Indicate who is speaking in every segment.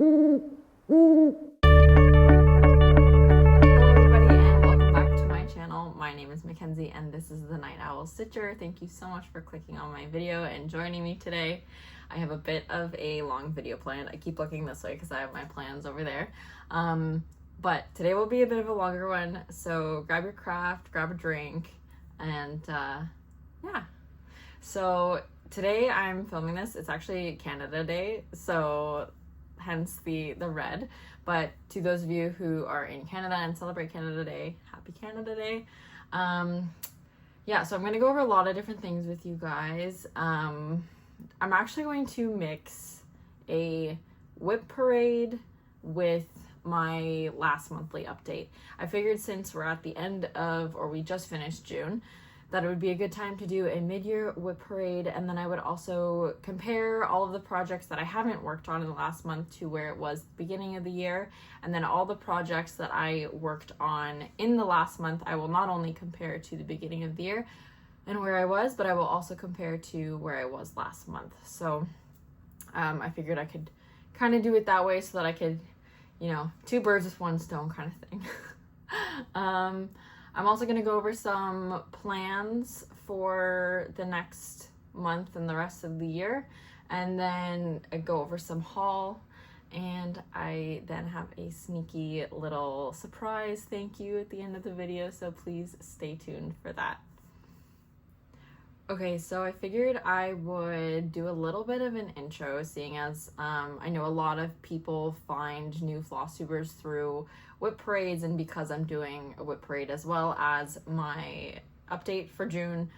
Speaker 1: everybody, and welcome back to my channel. My name is Mackenzie and this is the Night Owl Stitcher. Thank you so much for clicking on my video and joining me today. I have a bit of a long video planned. I keep looking this way because I have my plans over there. But today will be a bit of a longer one, so grab your craft, grab a drink, and yeah. So today I'm filming this. It's actually Canada Day, so hence the red. But to those of you who are in Canada and celebrate Canada Day, happy Canada Day. Yeah, so I'm going to go over a lot of different things with you guys. I'm actually going to mix a WIP parade with my last monthly update. I figured since we're at the end of, or we just finished June, that it would be a good time to do a mid-year WIP parade, and then I would also compare all of the projects that I haven't worked on in the last month to where it was the beginning of the year, and then all the projects that I worked on in the last month, I will not only compare to the beginning of the year and where I was, but I will also compare to where I was last month. So I figured I could kind of do it that way so that I could, you know, two birds with one stone kind of thing. I'm also going to go over some plans for the next month and the rest of the year, and then I go over some haul, and I then have a sneaky little surprise thank you at the end of the video, so please stay tuned for that. Okay, so I figured I would do a little bit of an intro, seeing as I know a lot of people find new Flosstubers through WIP parades, and because I'm doing a WIP parade as well as my update for June,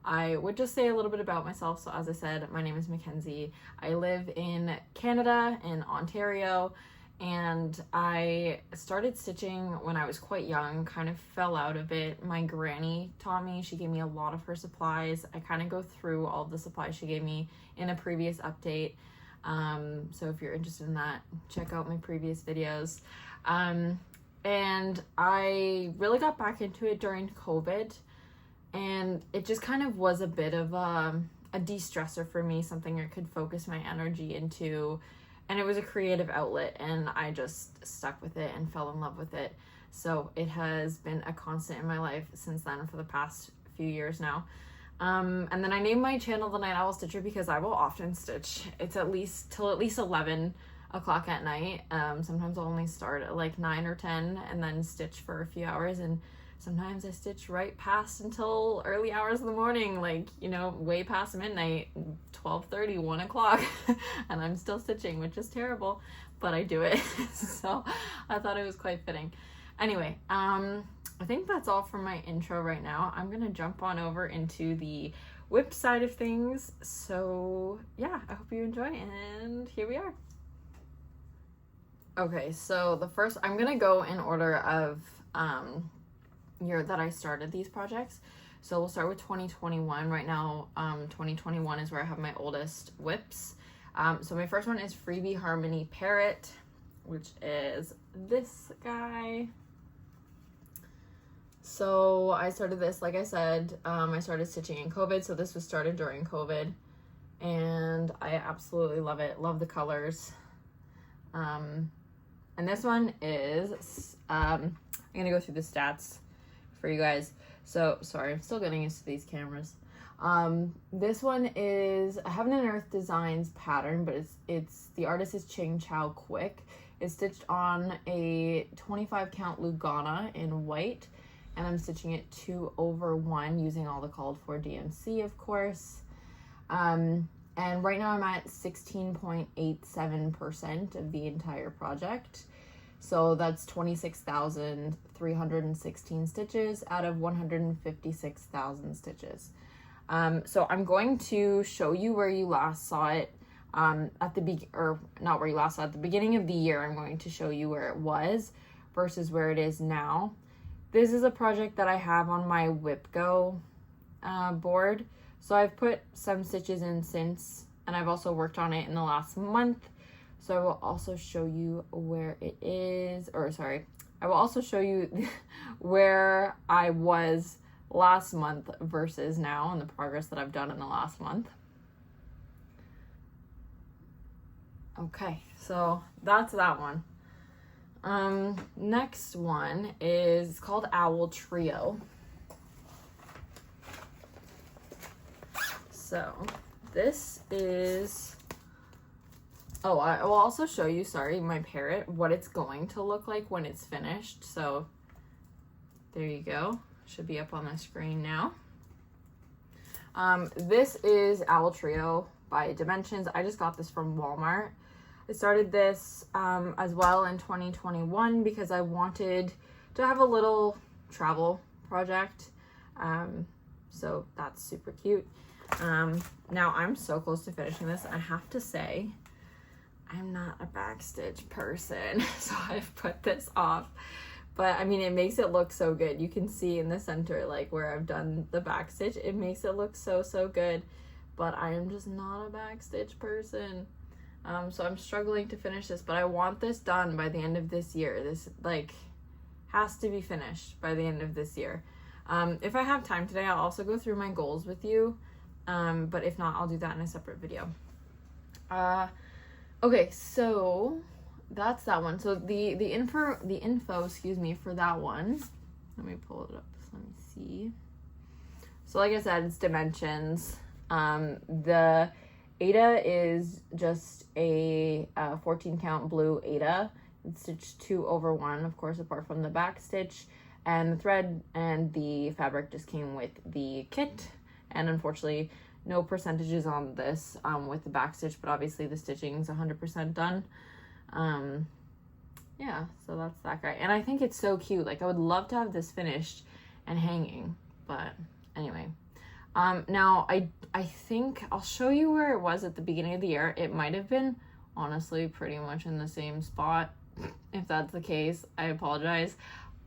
Speaker 1: I would just say a little bit about myself. So as I said, my name is Mackenzie. I live in Canada, in Ontario, and I started stitching when I was quite young, kind of fell out of it. My granny taught me, she gave me a lot of her supplies. I kind of go through all of the supplies she gave me in a previous update. So if you're interested in that, check out my previous videos. And I really got back into it during COVID, and it just kind of was a bit of a de-stressor for me, something I could focus my energy into. And it was a creative outlet, and I just stuck with it and fell in love with it. So it has been a constant in my life since then for the past few years now. And then I named my channel The Night Owl Stitcher because I will often stitch. It's till at least 11 o'clock at night. Sometimes I'll only start at like 9 or 10 and then stitch for a few hours, and sometimes I stitch right past until early hours of the morning, like, you know, way past midnight, 12:30, 1 o'clock, and I'm still stitching, which is terrible, but I do it. So I thought it was quite fitting. Anyway, I think that's all for my intro right now. I'm gonna jump on over into the WIP side of things. So yeah, I hope you enjoy, and here we are. Okay, so the first, I'm gonna go in order of year that I started these projects. So we'll start with 2021. Right now, 2021 is where I have my oldest WIPs. So my first one is Freebie Harmony Parrot, which is this guy. So I started this, like I said, I started stitching in COVID, so this was started during COVID, and I absolutely love it. Love the colors. And this one is, I'm gonna go through the stats for you guys. So sorry, I'm still getting used to these cameras. This one is a Heaven and Earth Designs pattern, but it's the artist is Ching Chow Quick. It's stitched on a 25 count Lugana in white, and I'm stitching it 2/1 using all the called for DMC, of course. And right now I'm at 16.87% of the entire project. So that's 26,316 stitches out of 156,000 stitches. So I'm going to show you where you last saw it at the beginning of the year. I'm going to show you where it was versus where it is now. This is a project that I have on my Whipgo board. So I've put some stitches in since, and I've also worked on it in the last month. So I will also show you where it is, or sorry, I will also show you where I was last month versus now and the progress that I've done in the last month. Okay, so that's that one. Next one is called Owl Trio. So this is, oh, I will also show you, sorry, my parrot, what it's going to look like when it's finished. So there you go. Should be up on the screen now. This is Owl Trio by Dimensions. I just got this from Walmart. I started this as well in 2021 because I wanted to have a little travel project. So that's super cute. Now I'm so close to finishing this. I have to say, I'm not a backstitch person, so I've put this off. But I mean, it makes it look so good. You can see in the center, like where I've done the backstitch, it makes it look so, so good. But I am just not a backstitch person. So I'm struggling to finish this, but I want this done by the end of this year. This like has to be finished by the end of this year. If I have time today, I'll also go through my goals with you. But if not, I'll do that in a separate video. Okay, so that's that one. So the info, excuse me, for that one. Let me pull it up. Let me see. So like I said, it's Dimensions. The Ada is just a 14 count blue Ada. It's stitched 2/1, of course, apart from the back stitch, and the thread and the fabric just came with the kit. And unfortunately, no percentages on this with the back stitch, but obviously the stitching is 100% done. Yeah, so that's that guy. And I think it's so cute. Like, I would love to have this finished and hanging, but anyway. Now I think I'll show you where it was at the beginning of the year. It might have been honestly pretty much in the same spot. If that's the case, I apologize.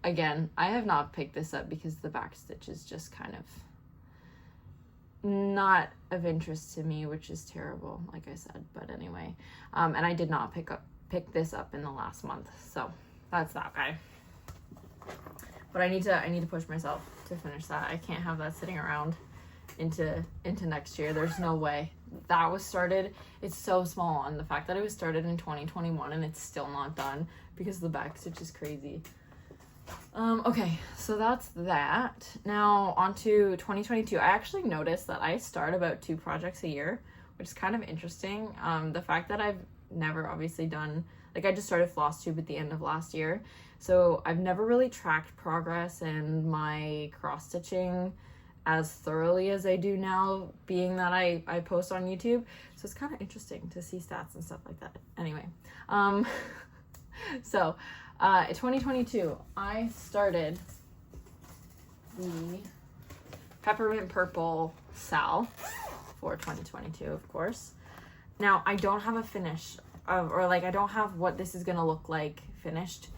Speaker 1: Again, I have not picked this up because the back stitch is just kind of not of interest to me, which is terrible, like I said. But anyway, and I did not pick this up in the last month, so that's that guy. But I need to push myself to finish that. I can't have that sitting around into next year. There's no way. That was started, it's so small, and the fact that it was started in 2021 and it's still not done because the back stitch is crazy. Okay, so that's that. Now on to 2022. I actually noticed that I start about 2 projects a year, which is kind of interesting. The fact that I've never obviously done, like, I just started Flosstube at the end of last year, so I've never really tracked progress in my cross stitching as thoroughly as I do now, being that I post on YouTube. So it's kind of interesting to see stats and stuff like that. Anyway, so in 2022, I started the Peppermint Purple Sal for 2022, of course. Now, I don't have a finish, or like I don't have what this is gonna look like finished,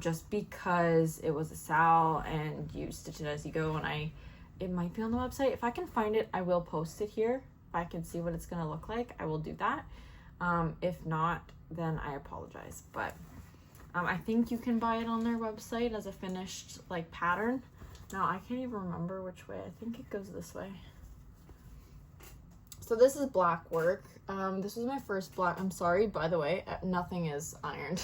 Speaker 1: just because it was a Sal and you stitch it as you go, and it might be on the website. If I can find it, I will post it here. If I can see what it's gonna look like, I will do that. If not, then I apologize. But I think you can buy it on their website as a finished like pattern. Now I can't even remember which way. I think it goes this way. So this is black work. This was my first black. I'm sorry, by the way, nothing is ironed.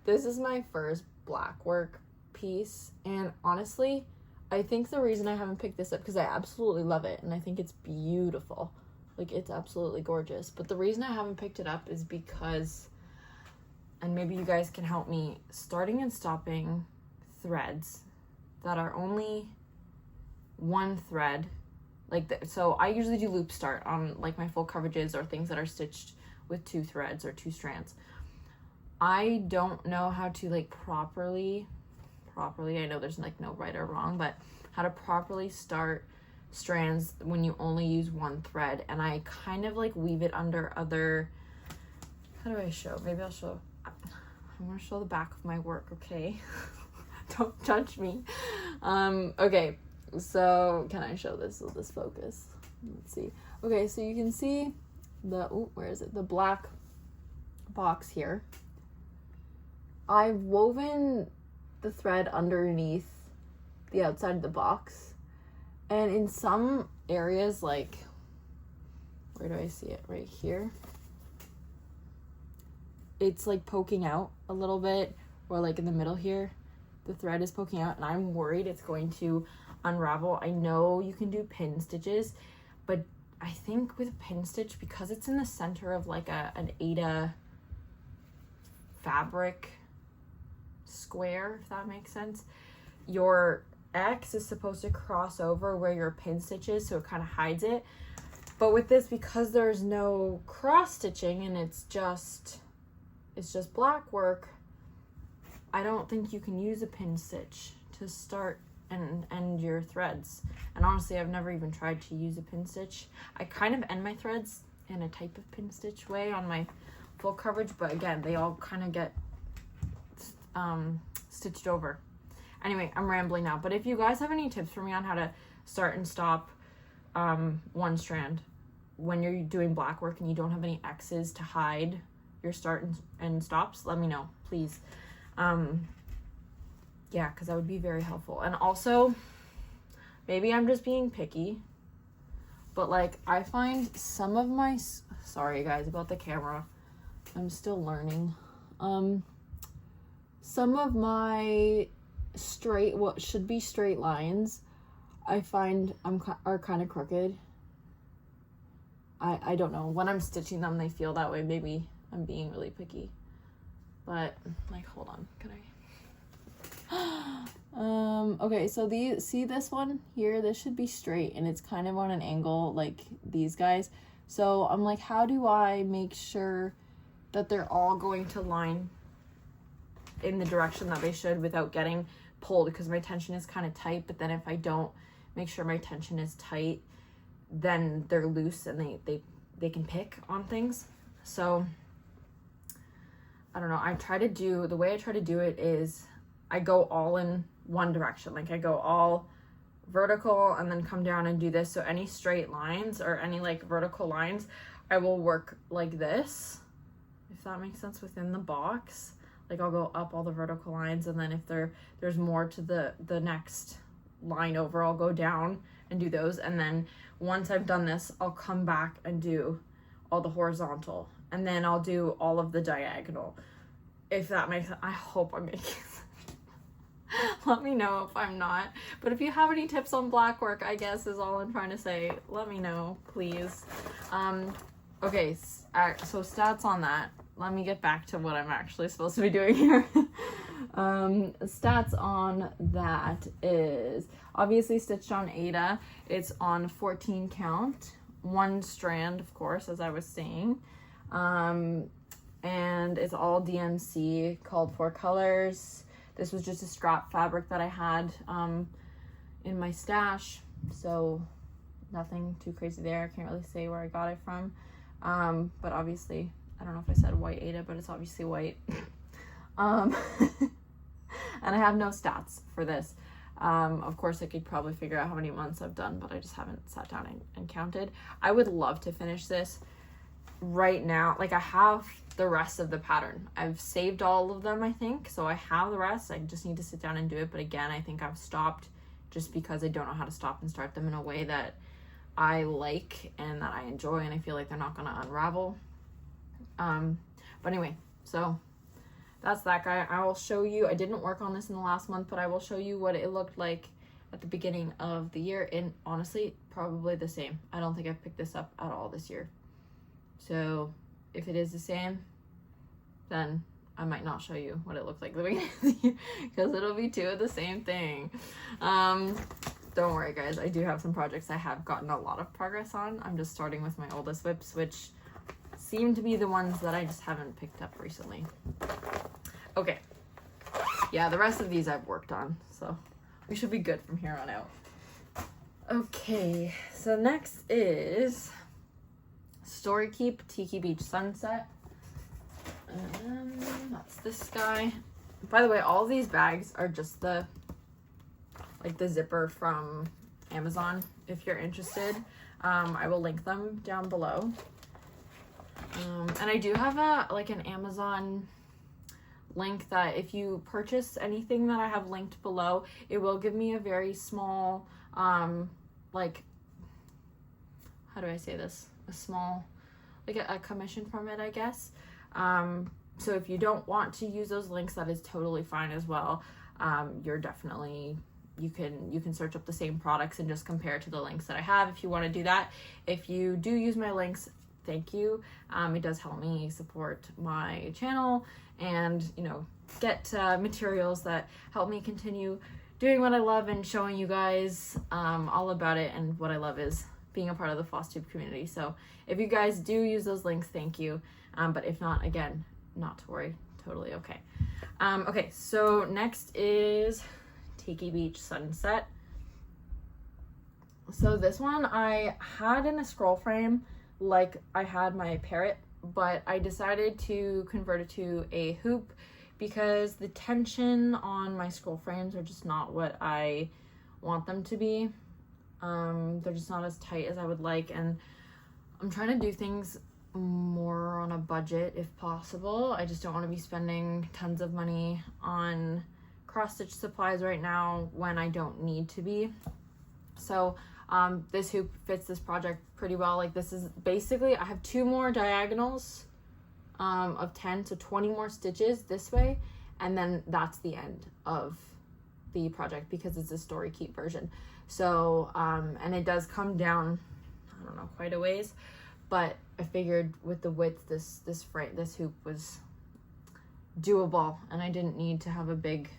Speaker 1: This is my first black work piece, and honestly, I think the reason I haven't picked this up, because I absolutely love it and I think it's beautiful, like it's absolutely gorgeous, but the reason I haven't picked it up is because, and maybe you guys can help me, starting and stopping threads that are only one thread, like so I usually do loop start on like my full coverages or things that are stitched with 2 threads or 2 strands. I don't know how to like properly, I know there's like no right or wrong, but how to properly start strands when you only use 1 thread, and I kind of like weave it under other, how do I show? Maybe I'll show, I want to show the back of my work, okay? Don't judge me. Okay, so can I show this? Will this focus? Let's see. Okay, so you can see the, where is it? The black box here. I've woven the thread underneath the outside of the box, and in some areas, like, where do I see it? Right here. it's like poking out a little bit, or like in the middle here, the thread is poking out, and I'm worried it's going to unravel. I know you can do pin stitches, but I think with pin stitch, because it's in the center of like an Aida fabric square, if that makes sense, your X is supposed to cross over where your pin stitch is, so it kind of hides it. But with this, because there's no cross stitching and it's just black work, I don't think you can use a pin stitch to start and end your threads. And honestly, I've never even tried to use a pin stitch. I kind of end my threads in a type of pin stitch way on my full coverage, but again, they all kind of get stitched over. Anyway, I'm rambling now, but if you guys have any tips for me on how to start and stop one strand when you're doing black work and you don't have any X's to hide your start and stops, let me know, please. Yeah, because that would be very helpful. And also, maybe I'm just being picky, but like I find some of my, sorry guys about the camera, I'm still learning. Some of my straight, what should be straight lines, I find are kind of crooked. I don't know, when I'm stitching them they feel that way. Maybe I'm being really picky, but like, hold on, can I okay, so see this one here, this should be straight and it's kind of on an angle like these guys. So I'm like, how do I make sure that they're all going to line in the direction that they should without getting pulled, because my tension is kind of tight, but then if I don't make sure my tension is tight, then they're loose and they can pick on things. So I don't know, the way I try to do it is I go all in one direction. Like I go all vertical and then come down and do this. So any straight lines or any like vertical lines, I will work like this, if that makes sense, within the box. Like I'll go up all the vertical lines, and then if there's more to the next line over, I'll go down and do those. And then once I've done this, I'll come back and do all the horizontal, and then I'll do all of the diagonal, if that makes sense. I hope I'm making sense. Let me know if I'm not. But if you have any tips on black work, I guess is all I'm trying to say. Let me know, please. Okay, so stats on that. Let me get back to what I'm actually supposed to be doing here. Stats on that is obviously stitched on Aida. It's on 14 count, one strand, of course, as I was saying. And it's all DMC, called for colors. This was just a scrap fabric that I had in my stash, so nothing too crazy there. I can't really say where I got it from, but obviously, I don't know if I said white Aida, but it's obviously white. And I have no stats for this. Of course, I could probably figure out how many months I've done, but I just haven't sat down and counted. I would love to finish this right now. Like I have the rest of the pattern. I've saved all of them, I think, so I have the rest. I just need to sit down and do it. But again, I think I've stopped just because I don't know how to stop and start them in a way that I like and that I enjoy, and I feel like they're not going to unravel. But anyway, so that's that guy. I will show you, I didn't work on this in the last month, but I will show you what it looked like at the beginning of the year, and honestly, probably the same. I don't think I've picked this up at all this year. So if it is the same, then I might not show you what it looked like at the beginning of the year, because it'll be two of the same thing. Don't worry guys, I do have some projects I have gotten a lot of progress on. I'm just starting with my oldest whips, which seem to be the ones that I just haven't picked up recently. Okay, yeah, the rest of these I've worked on, so we should be good from here on out. Okay, so next is Story Keep Tiki Beach Sunset. That's this guy. By the way, all these bags are just the zipper from Amazon. If you're interested, I will link them down below. And I do have an Amazon link that if you purchase anything that I have linked below, it will give me a very small, how do I say this? A small, a commission from it, I guess. So if you don't want to use those links, that is totally fine as well. You're definitely, you can search up the same products and just compare to the links that I have if you want to do that. If you do use my links, thank you. It does help me support my channel and, you know, get materials that help me continue doing what I love and showing you guys all about it. And what I love is being a part of the Flosstube community. So if you guys do use those links, thank you. But if not, again, not to worry, totally okay. Okay, so next is Tiki Beach Sunset. So this one I had in a scroll frame like I had my parrot, but I decided to convert it to a hoop because the tension on my scroll frames are just not what I want them to be. They're just not as tight as I would like, and I'm trying to do things more on a budget if possible. I just don't want to be spending tons of money on cross stitch supplies right now when I don't need to be. So this hoop fits this project pretty well. Like, this is basically, I have 2 more diagonals of 10, so 20 more stitches this way, and then that's the end of the project because it's a story keep version. So and it does come down, I don't know, quite a ways, but I figured with the width, this hoop was doable, and I didn't need to have it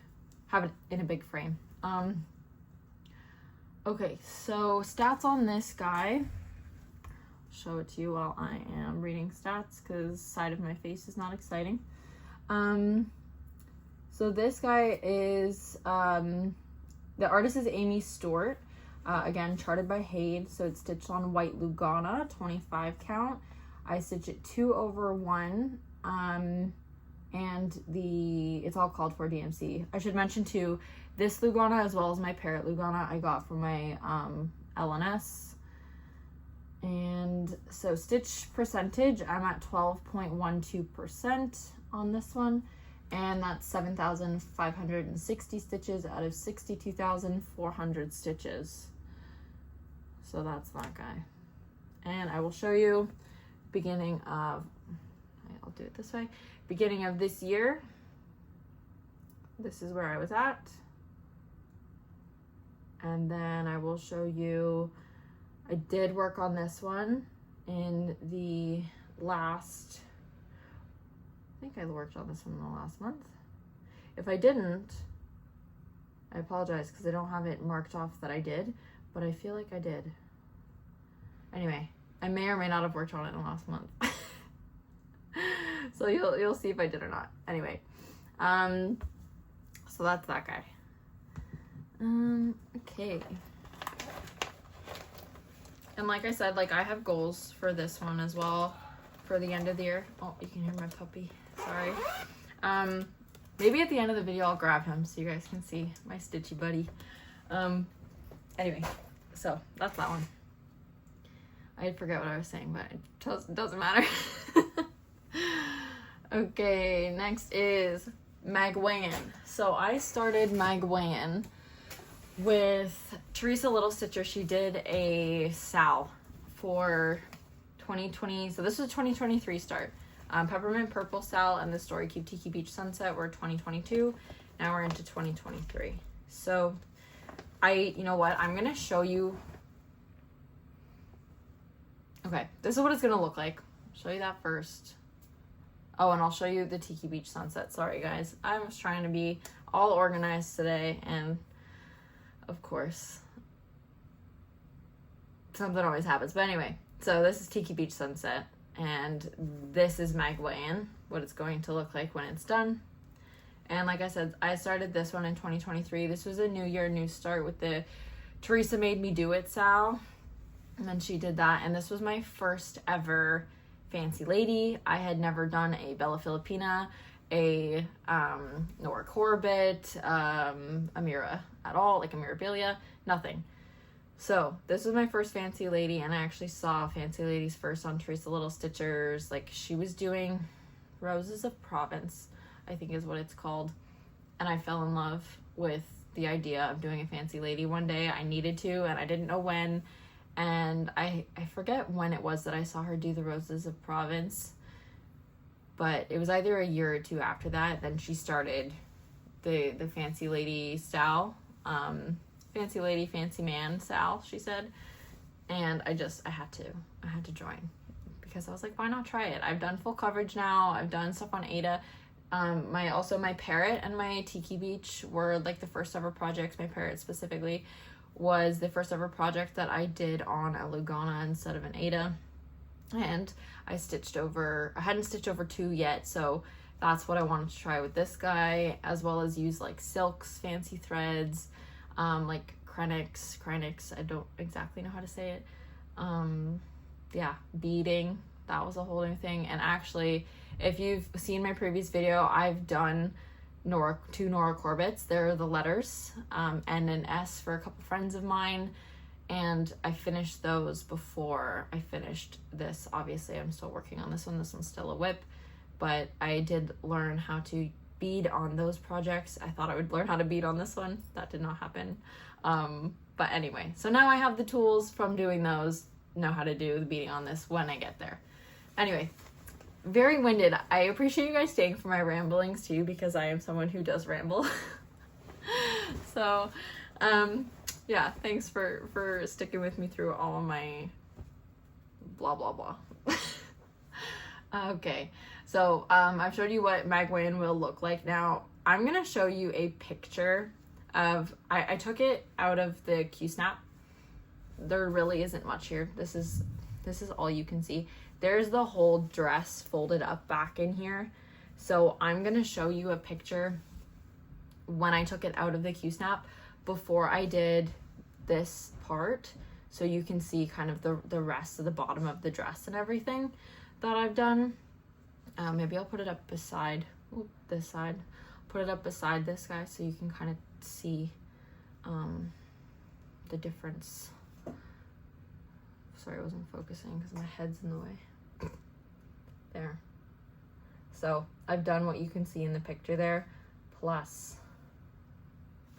Speaker 1: in a big frame. Okay, so stats on this guy. Show it to you while I am reading stats because side of my face is not exciting. So this guy is, the artist is Amy Stewart. Again, charted by Hazel, so it's stitched on white Lugana, 25 count. I stitch it 2/1, and it's all called for DMC. I should mention too, this Lugana as well as my parrot Lugana I got from my LNS. And so stitch percentage, I'm at 12.12% on this one, and that's 7,560 stitches out of 62,400 stitches. So that's that guy. And I will show you beginning of, I'll do it this way, beginning of this year. This is where I was at. And then I will show you, I did work on this one in the last, I think I worked on this one in the last month. If I didn't, I apologize because I don't have it marked off that I did, but I feel like I did. Anyway, I may or may not have worked on it in the last month. So you'll see if I did or not. Anyway, so that's that guy. Okay. And like I said, like I have goals for this one as well for the end of the year. Oh, you can hear my puppy. Sorry. Maybe at the end of the video I'll grab him so you guys can see my stitchy buddy. Anyway, so that's that one. I forget what I was saying, but it doesn't matter. Okay, next is Maguan. So I started Maguan with Teresa Little Stitcher. She did a SAL for 2020. So this was a 2023 start. Peppermint Purple SAL and the Story Keep Tiki Beach Sunset were 2022. Now we're into 2023. So you know what? I'm going to show you. Okay, this is what it's going to look like. I'll show you that first. Oh, and I'll show you the Tiki Beach Sunset. Sorry, guys. I was trying to be all organized today, and of course, something always happens. But anyway, so this is Tiki Beach Sunset, and this is Maguan, what it's going to look like when it's done. And like I said, I started this one in 2023. This was a new year, new start with the Teresa Made Me Do It Sal. And then she did that, and this was my first ever fancy lady. I had never done a Bella Filipina, a Nora Corbett, a Mira at all, like a Mirabilia, nothing. So this was my first fancy lady, and I actually saw fancy ladies first on Teresa Little Stitchers. Like, she was doing Roses of Provence, I think is what it's called, and I fell in love with the idea of doing a fancy lady one day. I needed to, and I didn't know when. And I forget when it was that I saw her do the Roses of Provence. but it was either a year or two after that, then she started the fancy lady style, fancy lady, fancy man style, she said. And I had to join, because I was like, why not try it? I've done full coverage now. I've done stuff on Ada. My parrot and my Tiki beach were like the first ever projects. My parrot specifically was the first ever project that I did on a Lugana instead of an Ada. And I hadn't stitched over 2 yet, so that's what I wanted to try with this guy, as well as use like silks, fancy threads, like Krenix, I don't exactly know how to say it. Yeah, beading, that was a whole new thing. And actually, if you've seen my previous video, I've done 2 Nora Corbetts. They're the letters, N and S, for a couple friends of mine, and I finished those before I finished this. Obviously, I'm still working on this one. This one's still a whip, but I did learn how to bead on those projects. I thought I would learn how to bead on this one. That did not happen. But anyway, so now I have the tools from doing those, know how to do the beading on this when I get there. Anyway, very winded. I appreciate you guys staying for my ramblings too, because I am someone who does ramble. So, yeah, thanks for sticking with me through all of my blah, blah, blah. Okay, so I've showed you what Maguan will look like. Now, I'm going to show you a picture of, I took it out of the Q-snap. There really isn't much here. This is all you can see. There's the whole dress folded up back in here. So I'm going to show you a picture when I took it out of the Q-snap before I did this part, so you can see kind of the rest of the bottom of the dress and everything that I've done. Maybe I'll put it up beside this side. Put it up beside this guy so you can kind of see the difference. Sorry, I wasn't focusing because my head's in the way. There. So I've done what you can see in the picture there, plus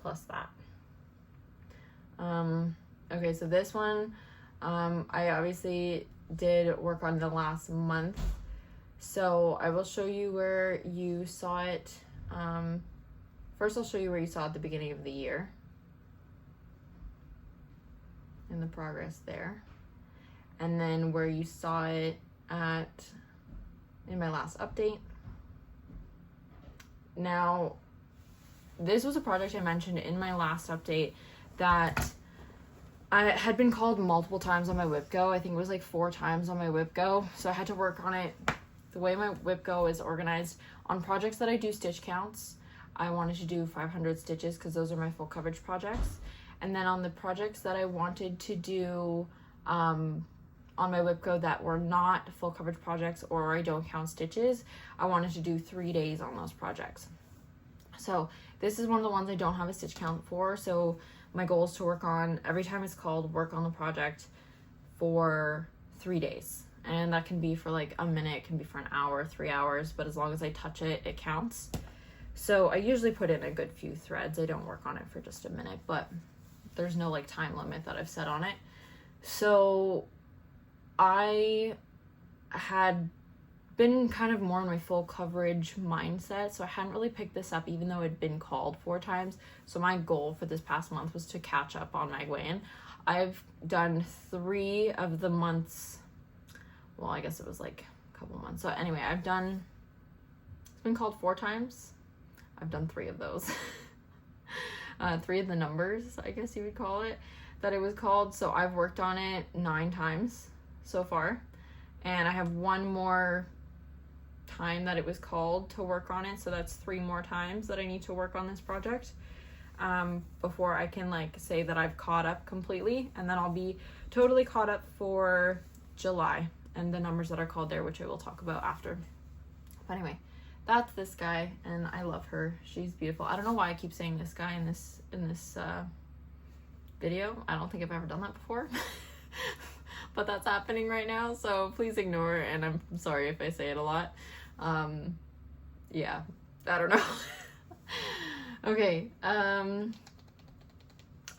Speaker 1: that. Okay, so this one, I obviously did work on the last month. So I will show you where you saw it. First I'll show you where you saw it at the beginning of the year. And the progress there. And then where you saw it in my last update. Now, this was a project I mentioned in my last update that I had been called multiple times on my Whipgo. I think it was like 4 times on my Whipgo. So I had to work on it. The way my Whipgo is organized, on projects that I do stitch counts, I wanted to do 500 stitches because those are my full coverage projects. And then on the projects that I wanted to do on my Whipgo that were not full coverage projects, or I don't count stitches, I wanted to do 3 days on those projects. So this is one of the ones I don't have a stitch count for. So my goal is to work on, every time it's called, work on the project for 3 days. And that can be for like a minute, it can be for an hour, 3 hours, but as long as I touch it, it counts. So I usually put in a good few threads. I don't work on it for just a minute, but there's no like time limit that I've set on it. So I had been kind of more in my full coverage mindset, so I hadn't really picked this up even though it had been called 4 times. So my goal for this past month was to catch up on Maguan. I've done 3 of the months. Well, I guess it was like a couple months. So anyway, it's been called 4 times. I've done 3 of those. 3 of the numbers, I guess you would call it, that it was called. So I've worked on it 9 times so far. And I have 1 more time that it was called to work on it. So that's 3 more times that I need to work on this project before I can like say that I've caught up completely. And then I'll be totally caught up for July and the numbers that are called there, which I will talk about after. But anyway, that's this guy, and I love her. She's beautiful. I don't know why I keep saying this guy in this video. I don't think I've ever done that before. But that's happening right now, so please ignore, and I'm sorry if I say it a lot. Yeah, I don't know. Okay, oh,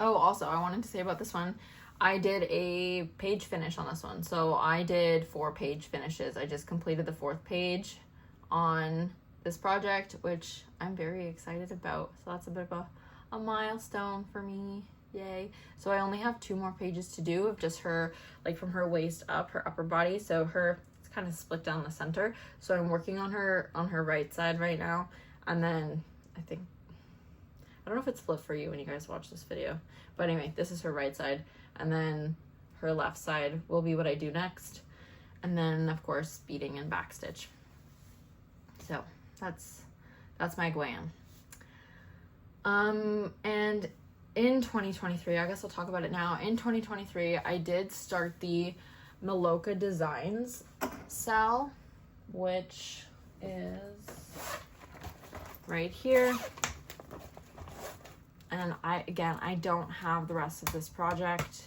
Speaker 1: also, I wanted to say about this one, I did a page finish on this one. So I did 4 page finishes. I just completed the 4th page on this project, which I'm very excited about. So that's a bit of a milestone for me. Yay. So I only have 2 more pages to do of just her, like from her waist up, her upper body. So it's kind of split down the center. So I'm working on her right side right now. And then I don't know if it's split for you when you guys watch this video, but anyway, this is her right side. And then her left side will be what I do next. And then of course, beading and backstitch. So that's Maguan. And in 2023, I guess I'll talk about it now. In 2023, I did start the Mandala Designs sal, which is right here. And I don't have the rest of this project.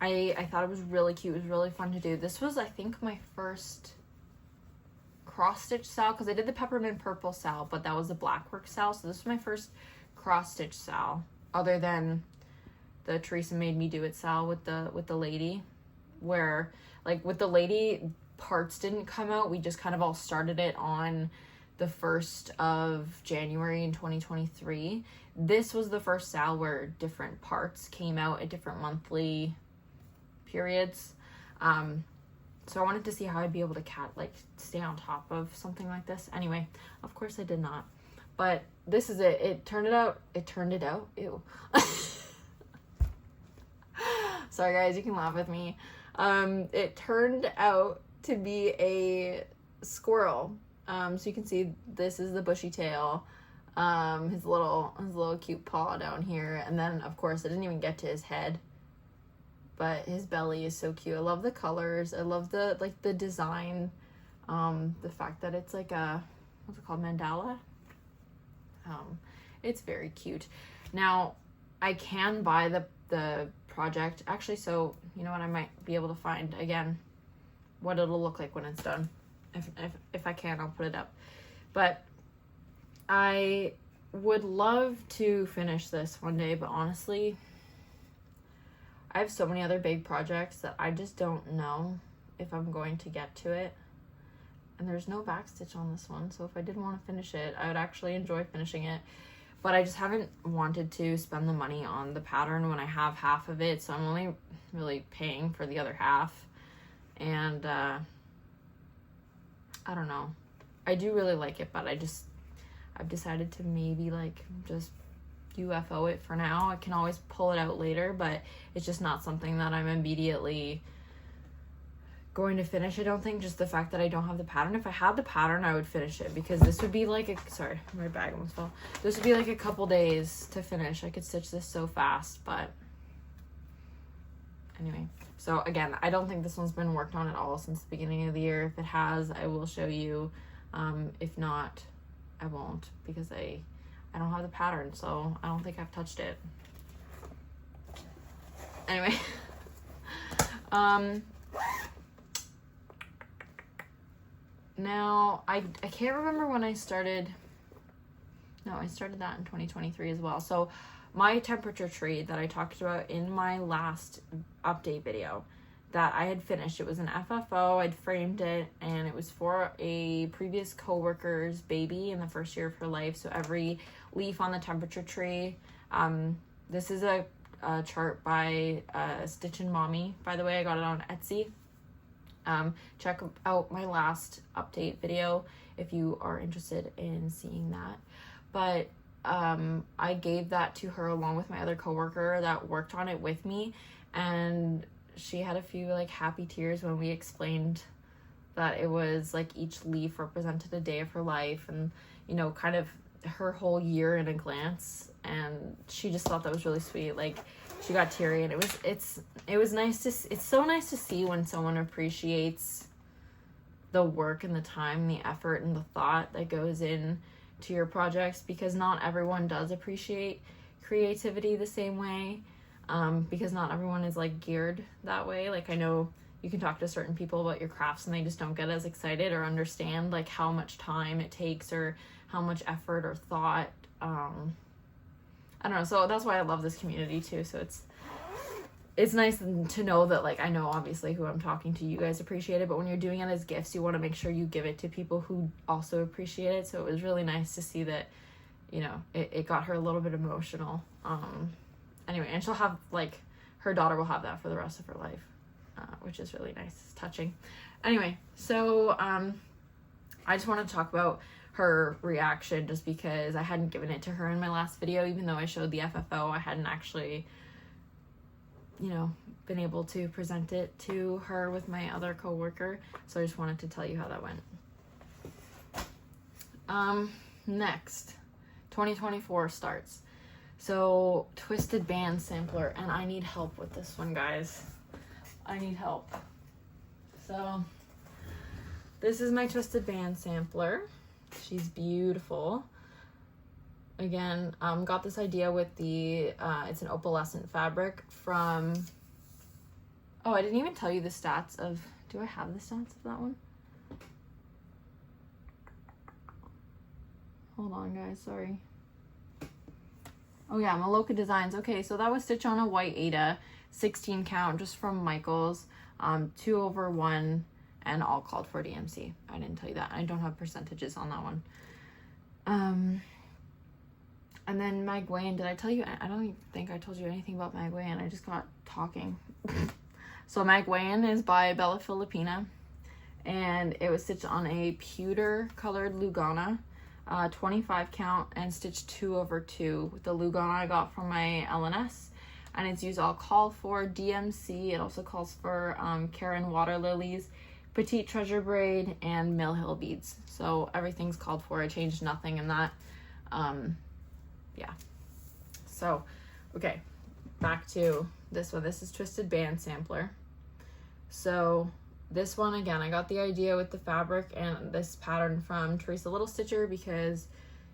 Speaker 1: I thought it was really cute. It was really fun to do. This was, I think, my first cross-stitch sal, because I did the peppermint purple sal, but that was the blackwork sal. So this was my first cross-stitch sal, other than the Teresa made me do it sal with the lady, where like with the lady, parts didn't come out. We just kind of all started it on the 1st of January in 2023. This was the first sal where different parts came out at different monthly periods. So I wanted to see how I'd be able to stay on top of something like this. Anyway, of course I did not. But this is it. It turned it out. Ew. Sorry guys, you can laugh with me. It turned out to be a squirrel. So you can see this is the bushy tail, his little cute paw down here, and then of course I didn't even get to his head, but his belly is so cute. I love the colors. I love the design, the fact that it's like a, what's it called, mandala. It's very cute. Now I can buy the project actually, so you know what, I might be able to find again what it'll look like when it's done. If I can, I'll put it up. But I would love to finish this one day, but honestly, I have so many other big projects that I just don't know if I'm going to get to it. And there's no backstitch on this one, so if I did want to finish it, I would actually enjoy finishing it. But I just haven't wanted to spend the money on the pattern when I have half of it, so I'm only really paying for the other half. And I don't know. I do really like it, but I've decided to maybe just UFO it for now. I can always pull it out later, but it's just not something that I'm immediately going to finish. I don't think, just the fact that I don't have the pattern. If I had the pattern, I would finish it, because this would be sorry, my bag almost fell. This would be like a couple days to finish. I could stitch this so fast, but anyway. So again, I don't think this one's been worked on at all since the beginning of the year. If it has, I will show you. If not, I won't, because I don't have the pattern, so I don't think I've touched it. Anyway, now I can't remember when I started. No, I started that in 2023 as well. So my temperature tree that I talked about in my last update video that I had finished, it was an FFO, I'd framed it, and it was for a previous coworker's baby in the first year of her life. So every leaf on the temperature tree, this is a chart by Stitch and Mommy, by the way. I got it on Etsy. Check out my last update video if you are interested in seeing that. But I gave that to her along with my other coworker that worked on it with me, and she had a few happy tears when we explained that it was each leaf represented a day of her life, and kind of her whole year in a glance. And she just thought that was really sweet. She got teary, and it was nice to, it's so nice to see when someone appreciates the work and the time, the effort and the thought that goes in to your projects, because not everyone does appreciate creativity the same way, because not everyone is geared that way. I know you can talk to certain people about your crafts and they just don't get as excited or understand how much time it takes or how much effort or thought. I don't know, so that's why I love this community too. So it's nice to know that, like, I know obviously who I'm talking to, you guys appreciate it, but when you're doing it as gifts, you want to make sure you give it to people who also appreciate it. So it was really nice to see that, you know, it got her a little bit emotional. Anyway, and she'll have, like, her daughter will have that for the rest of her life, which is really nice. It's touching. Anyway, so I just want to talk about her reaction, just because I hadn't given it to her in my last video. Even though I showed the FFO, I hadn't actually, you know, been able to present it to her with my other coworker. So I just wanted to tell you how that went. Next, 2024 starts. So twisted band sampler, and I need help with this one, guys. I need help. So this is my twisted band sampler. She's beautiful. Again, got this idea with the, it's an opalescent fabric from, oh, I didn't even tell you the stats of, do I have the stats of that one? Hold on, guys, sorry. Oh yeah, Mandala Designs. Okay, so that was stitch on a white Ada, 16 count, just from Michaels, 2/1, and all called for DMC. I didn't tell you that. I don't have percentages on that one. And then Maguan, did I tell you? I don't even think I told you anything about Maguan. I just got talking. So Maguan is by Bella Filipina, and it was stitched on a pewter colored Lugana, 25 count, and stitched 2/2 with the Lugana I got from my LNS. And it's used all called for DMC. It also calls for Karen water lilies, petite treasure braid, and Mill Hill beads. So everything's called for. I changed nothing in that. Yeah. So, okay, back to this one. This is Twisted Band Sampler. So this one, again, I got the idea with the fabric and this pattern from Teresa Little Stitcher, because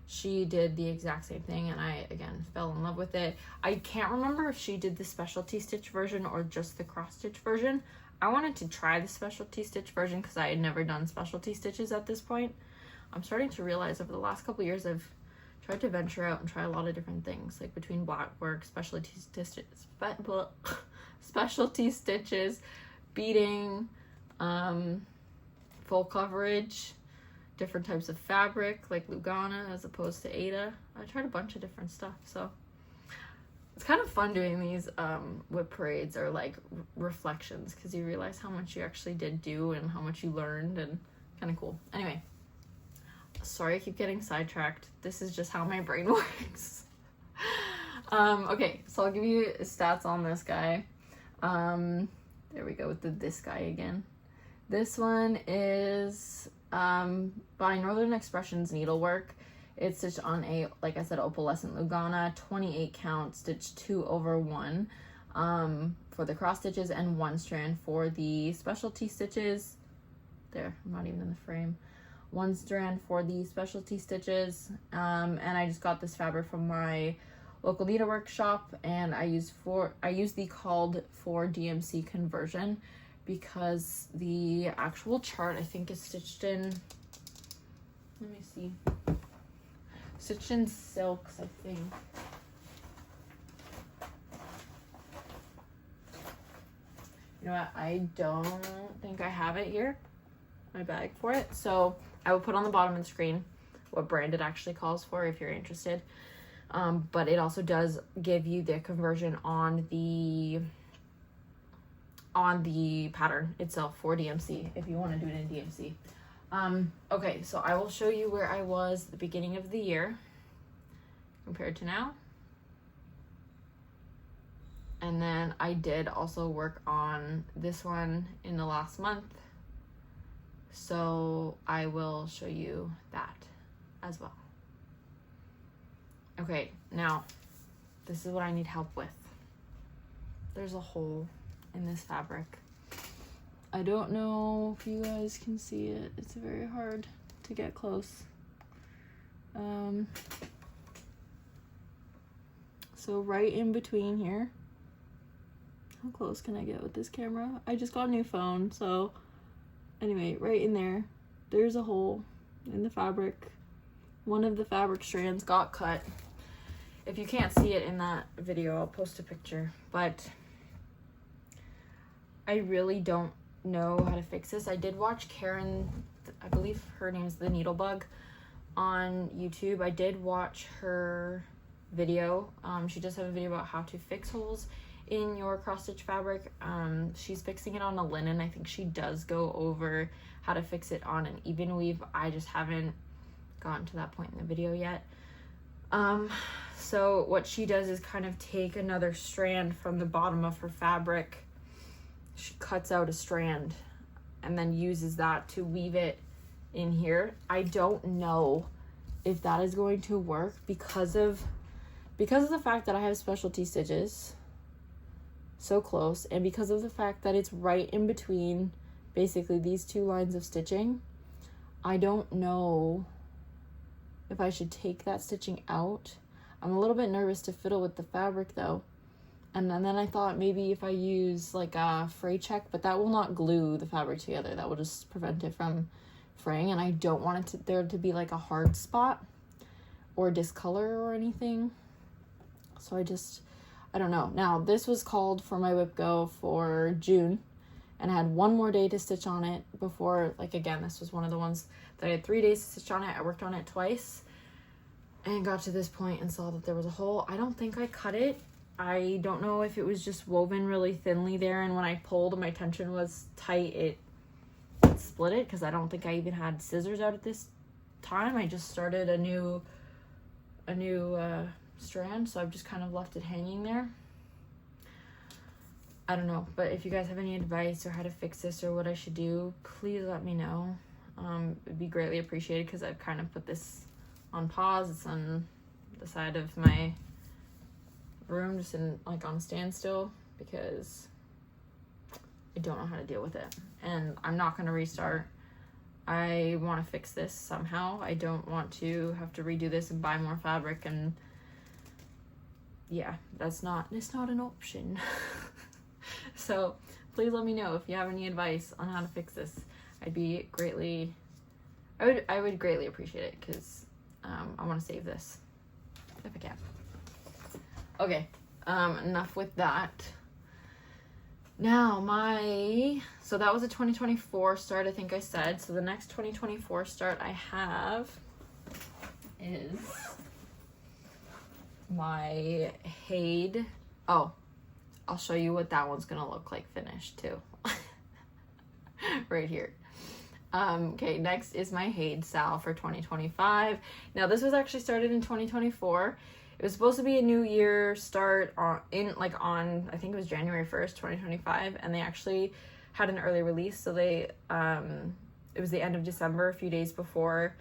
Speaker 1: she did the exact same thing, and I, again, fell in love with it. I can't remember if she did the specialty stitch version or just the cross stitch version. I wanted to try the specialty stitch version because I had never done specialty stitches at this point. I'm starting to realize over the last couple years I've tried to venture out and try a lot of different things, like between black work, specialty stitches, beading, full coverage, different types of fabric like Lugana as opposed to Ada. I tried a bunch of different stuff, so it's kind of fun doing these WIP parades, or like reflections, because you realize how much you actually did do and how much you learned, and kind of cool. Anyway, sorry I keep getting sidetracked. This is just how my brain works. Okay, so I'll give you stats on this guy. There we go with this guy again. This one is by Northern Expressions Needlework. It's stitched on a, like I said, opalescent Lugana, 28 count, stitched 2/1 for the cross stitches, and 1 strand for the specialty stitches. There, I'm not even in the frame. 1 strand for the specialty stitches, and I just got this fabric from my local needlework shop, and I used the called for DMC conversion, because the actual chart I think is stitched in, let me see, stitched in silks, I think. You know what, I don't think I have it here, my bag for it, so I will put on the bottom of the screen what brand it actually calls for if you're interested. But it also does give you the conversion on the pattern itself for DMC if you want to do it in DMC. Okay, so I will show you where I was at the beginning of the year compared to now. And then I did also work on this one in the last month, so I will show you that as well. Okay, now this is what I need help with. There's a hole in this fabric. I don't know if you guys can see it. It's very hard to get close. So right in between here, how close can I get with this camera? I just got a new phone, so anyway, right in there, there's a hole in the fabric. One of the fabric strands got cut. If you can't see it in that video, I'll post a picture, but I really don't know how to fix this. I did watch Karen, I believe her name is The Needlebug, on YouTube. I did watch her video. She does have a video about how to fix holes in your cross stitch fabric. She's fixing it on a linen. I think she does go over how to fix it on an even weave. I just haven't gotten to that point in the video yet. So what she does is kind of take another strand from the bottom of her fabric. She cuts out a strand and then uses that to weave it in here. I don't know if that is going to work because of the fact that I have specialty stitches so close, and because of the fact that it's right in between basically these two lines of stitching. I don't know if I should take that stitching out. I'm a little bit nervous to fiddle with the fabric though. And then I thought maybe if I use like a fray check, but that will not glue the fabric together. That will just prevent it from fraying, and I don't want there to be like a hard spot or discolor or anything. So I don't know. Now this was called for my Whipgo for June, and I had one more day to stitch on it before, like again, this was one of the ones that I had 3 days to stitch on it. I worked on it twice and got to this point and saw that there was a hole. I don't think I cut it. I don't know if it was just woven really thinly there, and when I pulled, my tension was tight, it split it, because I don't think I even had scissors out at this time. I just started a new strand, so I've just kind of left it hanging there. I don't know, but if you guys have any advice or how to fix this or what I should do, please let me know. It'd be greatly appreciated, because I've kind of put this on pause. It's on the side of my room, just in like on standstill, because I don't know how to deal with it, and I'm not going to restart. I want to fix this somehow. I don't want to have to redo this and buy more fabric, and yeah, it's not an option. So please let me know if you have any advice on how to fix this. I would greatly appreciate it, because I want to save this if I can. Okay, enough with that. Now so that was a 2024 start, I think I said. So the next 2024 start I have is my Hazel. Oh, I'll show you what that one's gonna look like finished too. Right here. Okay, next is my Hazel for 2025. Now this was actually started in 2024. It was supposed to be a new year start on I think it was January 1st, 2025, and they actually had an early release. So it was the end of December, a few days before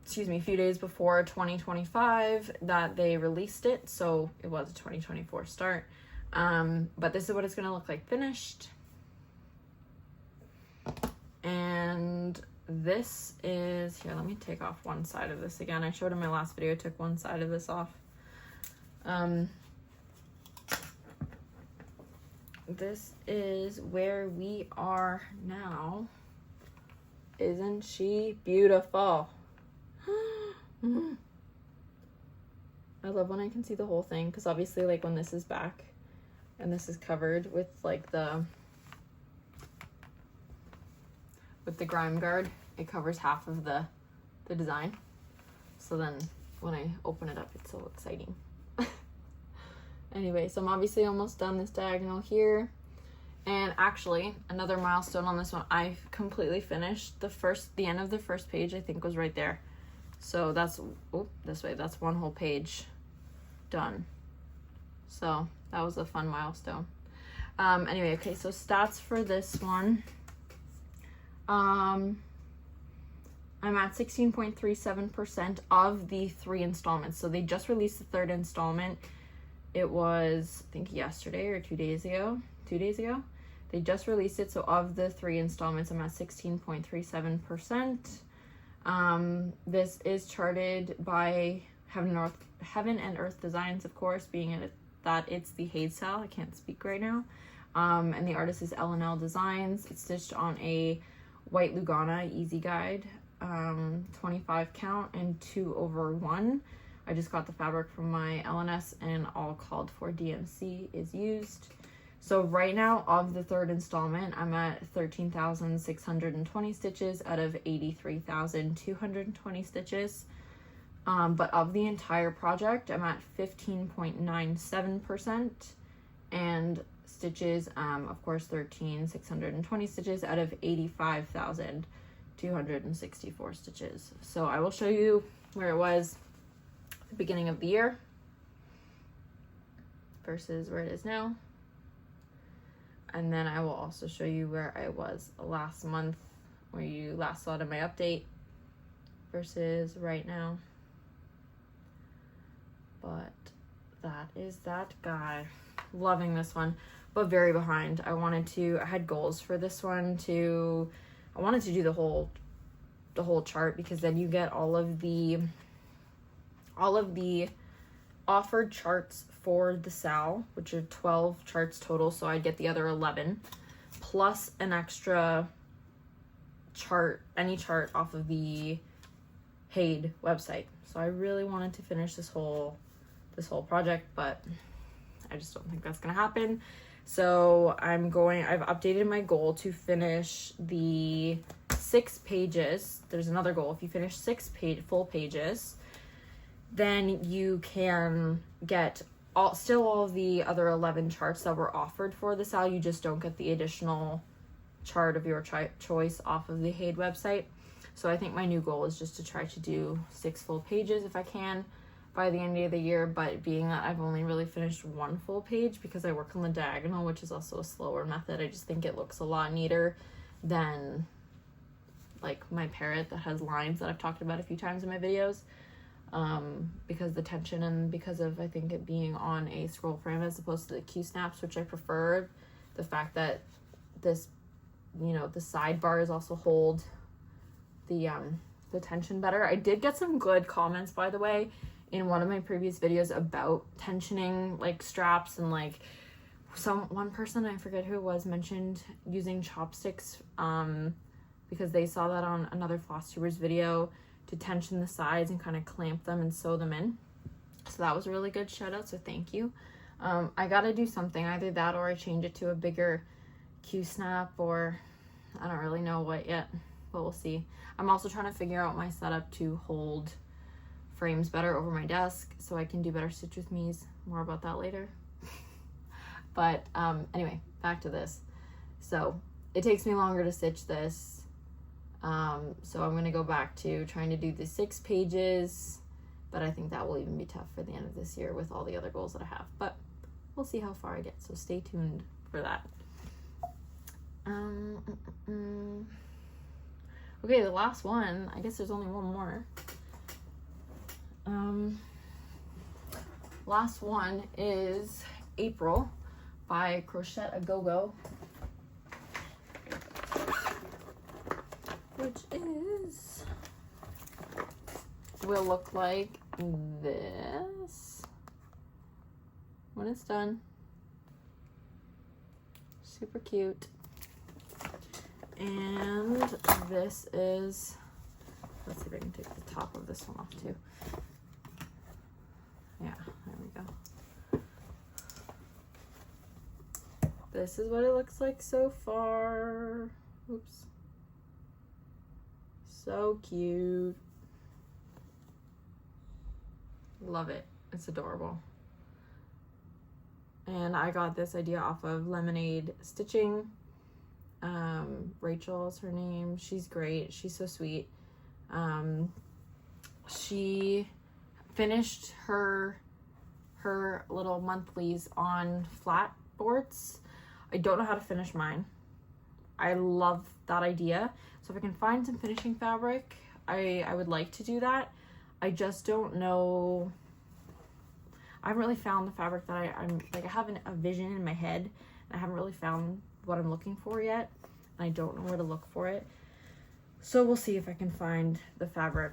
Speaker 1: 2025 that they released it. So it was a 2024 start. But this is what it's going to look like finished. And this is, here, let me take off one side of this again. I showed in my last video, I took one side of this off. This is where we are now. Isn't she beautiful? I love when I can see the whole thing, because obviously like when this is back and this is covered with like the grime guard, it covers half of the design. So then when I open it up, it's so exciting. Anyway, so I'm obviously almost done this diagonal here. And actually, another milestone on this one, I completely finished the end of the first page, I think was right there. So that's, this way, that's one whole page done. So that was a fun milestone. Anyway, okay, so stats for this one. I'm at 16.37% of the 3 installments. So they just released the 3rd installment. It was, I think, yesterday or 2 days ago. 2 days ago. They just released it. So of the 3 installments, I'm at 16.37%. This is charted by Heaven and Earth Designs, of course, being that it's the Hazel. I can't speak right now. And the artist is L&L Designs. It's stitched on a white Lugana Easy Guide, 25 count and 2/1. I just got the fabric from my LNS, and all called for DMC is used. So right now, of the third installment, I'm at 13,620 stitches out of 83,220 stitches. But of the entire project, I'm at 15.97%, and stitches, of course, 13,620 stitches out of 85,264 stitches. So I will show you where it was at the beginning of the year versus where it is now. And then I will also show you where I was last month, where you last saw it in my update, versus right now. But that is that guy. Loving this one, but very behind. I had goals for this one I wanted to do the whole chart, because then you get all of the offered charts for the SAL, which are 12 charts total, so I'd get the other 11, plus an extra chart, any chart off of the Haid website. So I really wanted to finish this whole project, but I just don't think that's gonna happen. So I've updated my goal to finish the 6 pages. There's another goal. If you finish 6 full pages, then you can get all of the other 11 charts that were offered for the SAL. You just don't get the additional chart of your choice off of the Haid website. So I think my new goal is just to try to do 6 full pages if I can by the end of the year, but being that I've only really finished 1 full page because I work on the diagonal, which is also a slower method. I just think it looks a lot neater than like my parrot that has lines that I've talked about a few times in my videos. Because the tension, and because of, I think, it being on a scroll frame as opposed to the Q snaps, which I prefer. The fact that this, the sidebars also hold the tension better. I did get some good comments, by the way, in one of my previous videos about tensioning like straps, and like one person, I forget who it was, mentioned using chopsticks because they saw that on another Flosstuber's video, to tension the sides and kind of clamp them and sew them in. So that was a really good shout out, so thank you. I gotta do something, either that or I change it to a bigger Q snap, or I don't really know what yet, but we'll see. I'm also trying to figure out my setup to hold frames better over my desk so I can do better stitch with me's. More about that later. But anyway, back to this. So it takes me longer to stitch this. So I'm gonna go back to trying to do the 6 pages, but I think that will even be tough for the end of this year with all the other goals that I have, but we'll see how far I get, so stay tuned for that. Okay, the last one, I guess there's only one more. Last one is April by Crochet A Go-Go, which will look like this when it's done. Super cute. And this is, let's see if I can take the top of this one off too. Yeah, there we go. This is what it looks like so far. Oops. So cute. Love it. It's adorable. And I got this idea off of Lemonade Stitching. Rachel is her name. She's great. She's so sweet. She finished her little monthlies on flat boards. I don't know how to finish mine. I love that idea. So if I can find some finishing fabric, I would like to do that. I just don't know. I haven't really found the fabric that I'm like, I have a vision in my head, and I haven't really found what I'm looking for yet. And I don't know where to look for it. So we'll see if I can find the fabric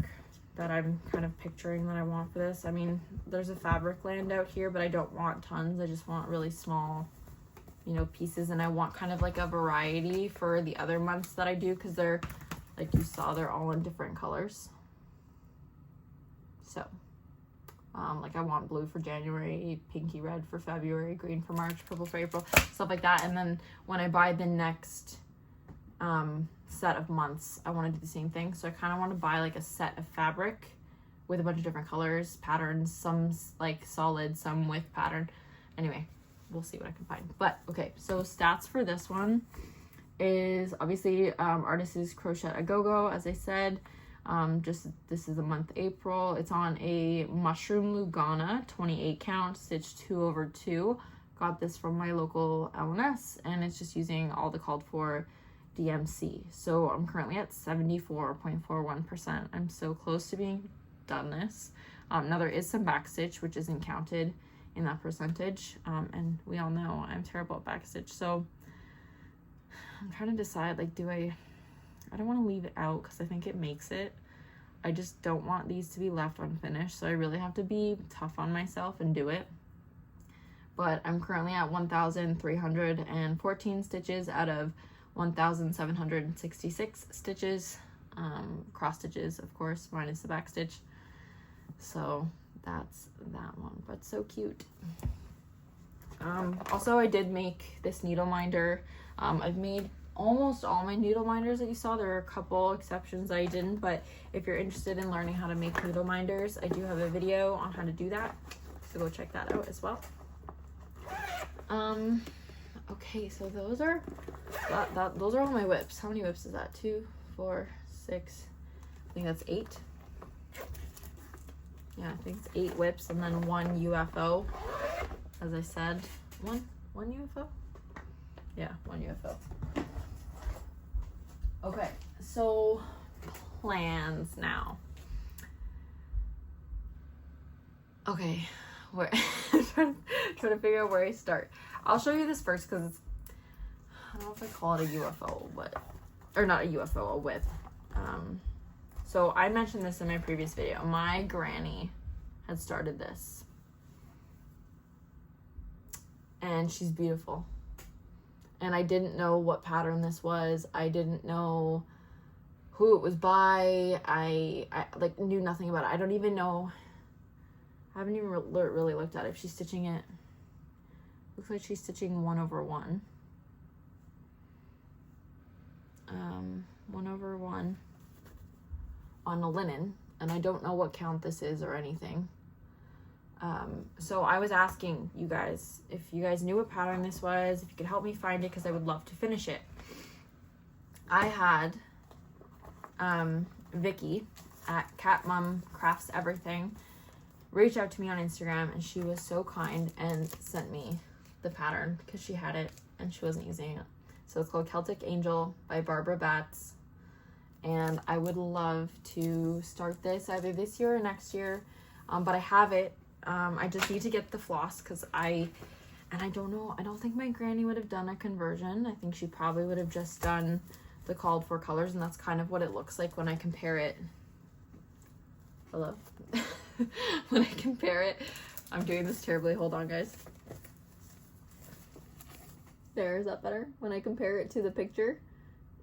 Speaker 1: that I'm kind of picturing that I want for this. I mean, there's a fabric land out here, but I don't want tons. I just want really small, pieces. And I want kind of like a variety for the other months that I do, because they're, like you saw, they're all in different colors. So Like I want blue for January, pinky red for February, green for March, purple for April, stuff like that. And then when I buy the next set of months, I want to do the same thing. So I kind of want to buy like a set of fabric with a bunch of different colors, patterns, some like solid, some with pattern. Anyway, we'll see what I can find. But okay, so stats for this one is obviously artist is Crochet a Go-Go, as I said. Just this is the month April. It's on a mushroom Lugana 28 count, stitch 2/2. Got this from my local LNS, and it's just using all the called for DMC. So I'm currently at 74.41%. I'm so close to being done this. Now there is some backstitch, which isn't counted in that percentage, and we all know I'm terrible at backstitch, so I'm trying to decide, like, I don't want to leave it out because I think it makes it. I just don't want these to be left unfinished, so I really have to be tough on myself and do it. But I'm currently at 1,314 stitches out of 1,766 stitches, cross stitches, of course, minus the back stitch. So that's that one, but so cute. Also, I did make this needle minder. I've made almost all my needle minders that you saw. There are a couple exceptions I didn't, but if you're interested in learning how to make needle minders, I do have a video on how to do that, so go check that out as well. Okay, so those are those are all my whips. How many whips is that? 2, 4, 6, I think that's 8. Yeah, I think it's 8 whips, and then 1 UFO, as I said. One UFO? Yeah, 1 UFO. Okay, so plans now. Okay, where trying to figure out where I start. I'll show you this first because it's, I don't know if I call it a UFO, but, or not a UFO, a whip. So I mentioned this in my previous video. My granny had started this, and she's beautiful. And I didn't know what pattern this was. I didn't know who it was by. I like knew nothing about it. I don't even know. I haven't even really looked at it. If she's stitching it, looks like she's stitching 1/1. 1/1 on a linen, and I don't know what count this is or anything. So I was asking you guys if you guys knew what pattern this was, if you could help me find it, because I would love to finish it. I had Vicky at Cat Mom Crafts Everything reach out to me on Instagram, and she was so kind and sent me the pattern because she had it and she wasn't using it. So it's called Celtic Angel by Barbara Batts, and I would love to start this either this year or next year, but I have it. I just need to get the floss because I don't know, I don't think my granny would have done a conversion. I think she probably would have just done the called for colors, and that's kind of what it looks like when I compare it. Hello? When I compare it, I'm doing this terribly. Hold on, guys. There, is that better? When I compare it to the picture,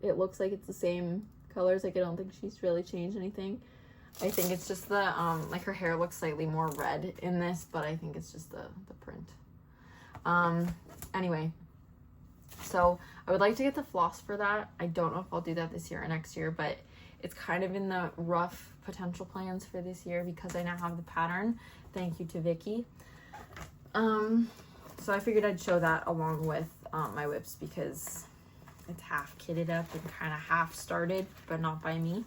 Speaker 1: it looks like it's the same colors. Like, I don't think she's really changed anything. I think it's just the, like, her hair looks slightly more red in this, but I think it's just the print. Anyway, so I would like to get the floss for that. I don't know if I'll do that this year or next year, but it's kind of in the rough potential plans for this year because I now have the pattern. Thank you to Vicky. So I figured I'd show that along with my whips because it's half kitted up and kind of half started, but not by me.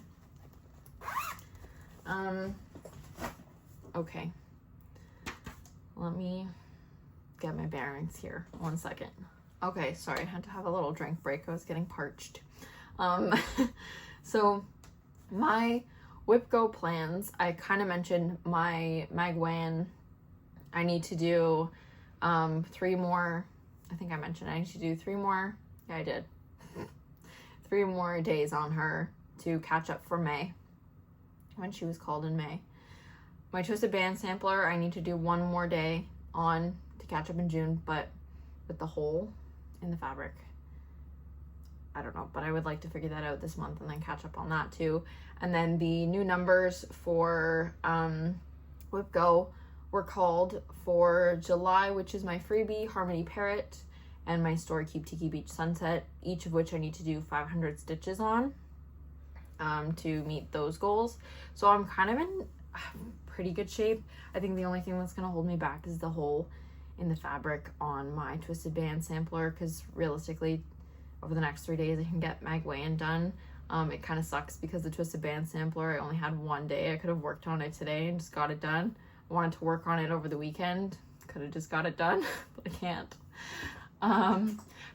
Speaker 1: Okay, let me get my bearings here. 1 second. Okay, sorry, I had to have a little drink break. I was getting parched. So my Whipgo plans, I kind of mentioned my Maguan. I need to do 3 more. I think I mentioned I need to do 3 more. Yeah, I did. 3 more days on her to catch up for May, when she was called in May. My twisted band sampler, I need to do 1 more day on to catch up in June, but with the hole in the fabric, I don't know, but I would like to figure that out this month and then catch up on that too. And then the new numbers for Whipgo were called for July, which is my freebie, Harmony Parrot, and my story, Keep Tiki Beach Sunset, each of which I need to do 500 stitches on to meet those goals. So I'm kind of in pretty good shape. I think the only thing that's going to hold me back is the hole in the fabric on my twisted band sampler, because realistically over the next 3 days I can get Maguan done. It kind of sucks because the twisted band sampler, I only had one day. I could have worked on it today and just got it done. I wanted to work on it over the weekend, could have just got it done, but I can't.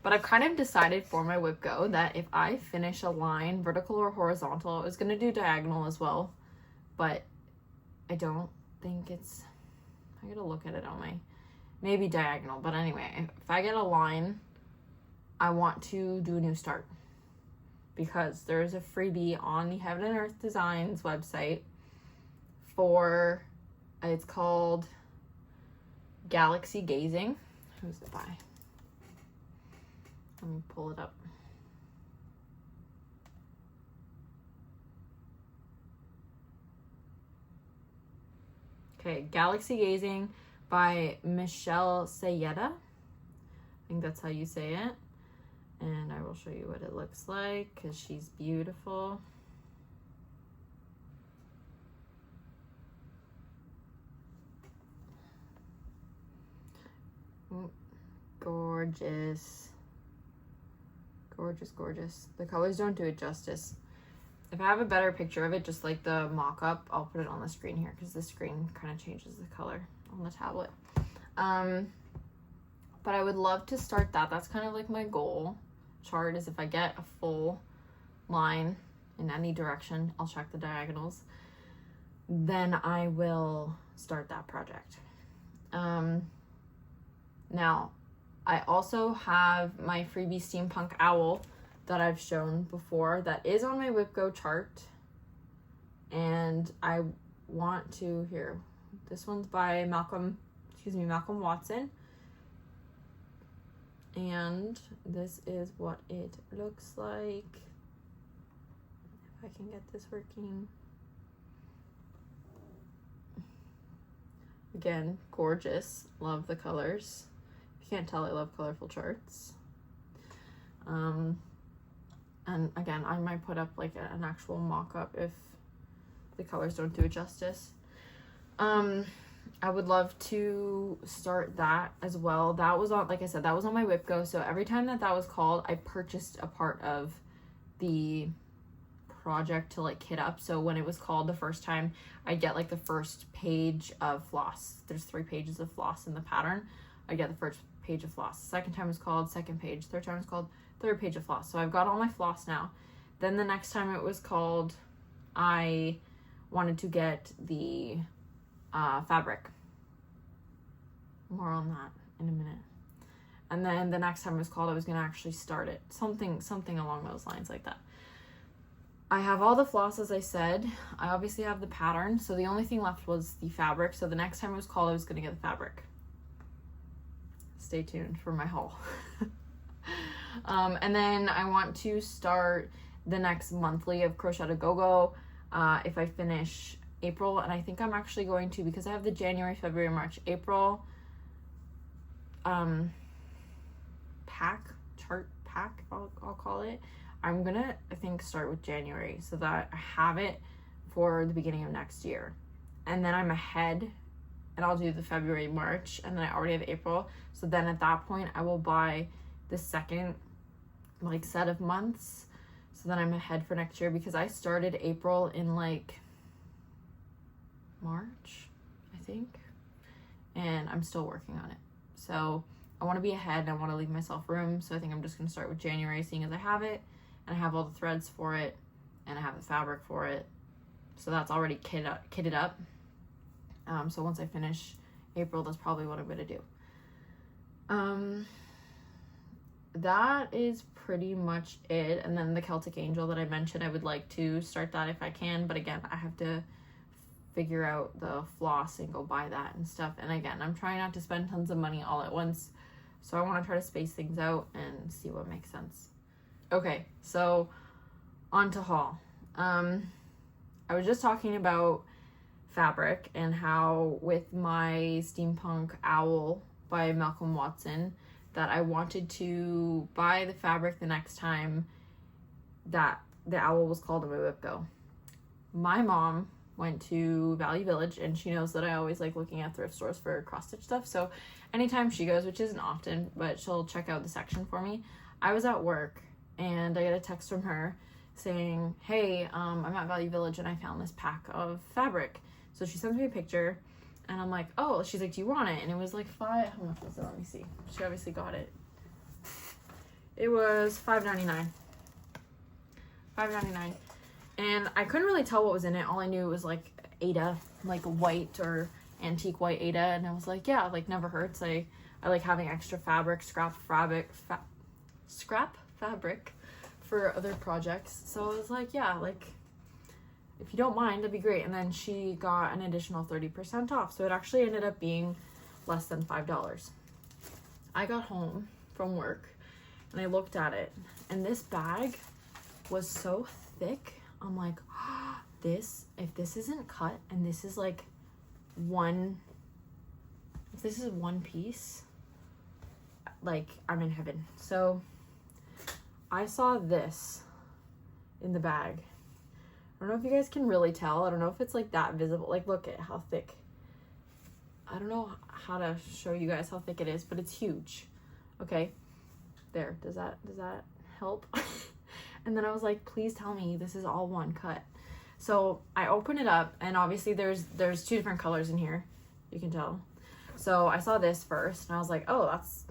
Speaker 1: But I've kind of decided for my Whipgo that if I finish a line, vertical or horizontal, I was going to do diagonal as well, but I don't think it's, I gotta look at it on my, maybe diagonal, but anyway, if I get a line, I want to do a new start, because there's a freebie on the Heaven and Earth Designs website for, it's called Galaxy Gazing. Who's it by? Let me pull it up. Okay, Galaxy Gazing by Michelle Sayeda. I think that's how you say it. And I will show you what it looks like, because she's beautiful. Gorgeous. Gorgeous, gorgeous. The colors don't do it justice. If I have a better picture of it, just like the mock-up, I'll put it on the screen here, because the screen kind of changes the color on the tablet. But I would love to start that. That's kind of like my goal chart, is if I get a full line in any direction, I'll check the diagonals, then I will start that project. Now, I also have my freebie steampunk owl that I've shown before that is on my Whipgo chart, and I want to, here, this one's by Malcolm Watson, and this is what it looks like. If I can get this working. Again, gorgeous. Love the colors. If you can't tell, I love colorful charts. And again, I might put up like an actual mock-up if the colors don't do it justice. I would love to start that as well. That was on, like I said, that was on my Whipgo. So every time that was called, I purchased a part of the project to like kit up. So when it was called the first time, I'd get like the first page of floss. There's 3 pages of floss in the pattern. I get the first page of floss. The second time it was called, second page. Third time it was called, third page of floss. So I've got all my floss now. Then the next time it was called, I wanted to get the fabric. More on that in a minute. And then the next time it was called, I was going to actually start it. Something along those lines like that. I have all the floss, as I said. I obviously have the pattern. So the only thing left was the fabric. So the next time it was called, I was going to get the fabric. Stay tuned for my haul. And then I want to start the next monthly of Crochet to Go-Go if I finish April. And I think I'm actually going to, because I have the January, February, March, April chart pack, I'll call it. I'm gonna, I think, start with January so that I have it for the beginning of next year. And then I'm ahead, and I'll do the February, March, and then I already have April. So then at that point, I will buy the second like set of months. So then I'm ahead for next year, because I started April in like March, I think, and I'm still working on it. So I want to be ahead, and I want to leave myself room. So I think I'm just going to start with January, seeing as I have it, and I have all the threads for it, and I have the fabric for it. So that's already kitted up. So once I finish April, that's probably what I'm going to do. That is pretty much it. And then the Celtic Angel that I mentioned, I would like to start that if I can. But again, I have to figure out the floss and go buy that and stuff. And again, I'm trying not to spend tons of money all at once. So I want to try to space things out and see what makes sense. Okay, so on to haul. I was just talking about fabric, and how with my steampunk owl by Malcolm Watson that I wanted to buy the fabric the next time that the owl was called in my Whipgo. My mom went to Value Village, and she knows that I always like looking at thrift stores for cross stitch stuff. So anytime she goes, which isn't often, but she'll check out the section for me. I was at work and I got a text from her saying, hey, I'm at Value Village and I found this pack of fabric. So she sends me a picture and I'm like, oh, she's like, do you want it? And it was like how much was it? Let me see. She obviously got it. It was $5.99. $5.99. And I couldn't really tell what was in it. All I knew was like Aida, like white or antique white Aida. And I was like, yeah, like never hurts. I like having extra fabric, scrap fabric for other projects. So I was like, yeah, like if you don't mind, that'd be great. And then she got an additional 30% off. So it actually ended up being less than $5. I got home from work and I looked at it, and this bag was so thick. I'm like, oh, if this isn't cut and this is like if this is one piece, like I'm in heaven. So I saw this in the bag. I don't know if you guys can really tell. I don't know if it's like that visible. Like look at how thick. I don't know how to show you guys how thick it is, but it's huge. Okay. There. Does that help? And then I was like, please tell me this is all one cut. So I open it up, and obviously there's two different colors in here. You can tell. So I saw this first and I was like, oh, that's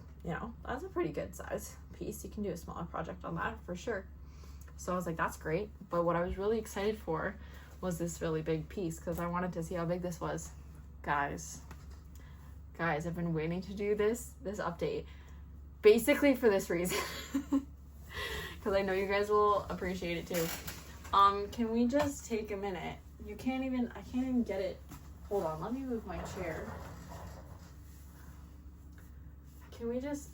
Speaker 1: a pretty good size piece. You can do a smaller project on that for sure. So I was like, that's great. But what I was really excited for was this really big piece, because I wanted to see how big this was. Guys, I've been waiting to do this update basically for this reason. Because I know you guys will appreciate it too. Can we just take a minute? I can't even get it. Hold on, let me move my chair. Can we just,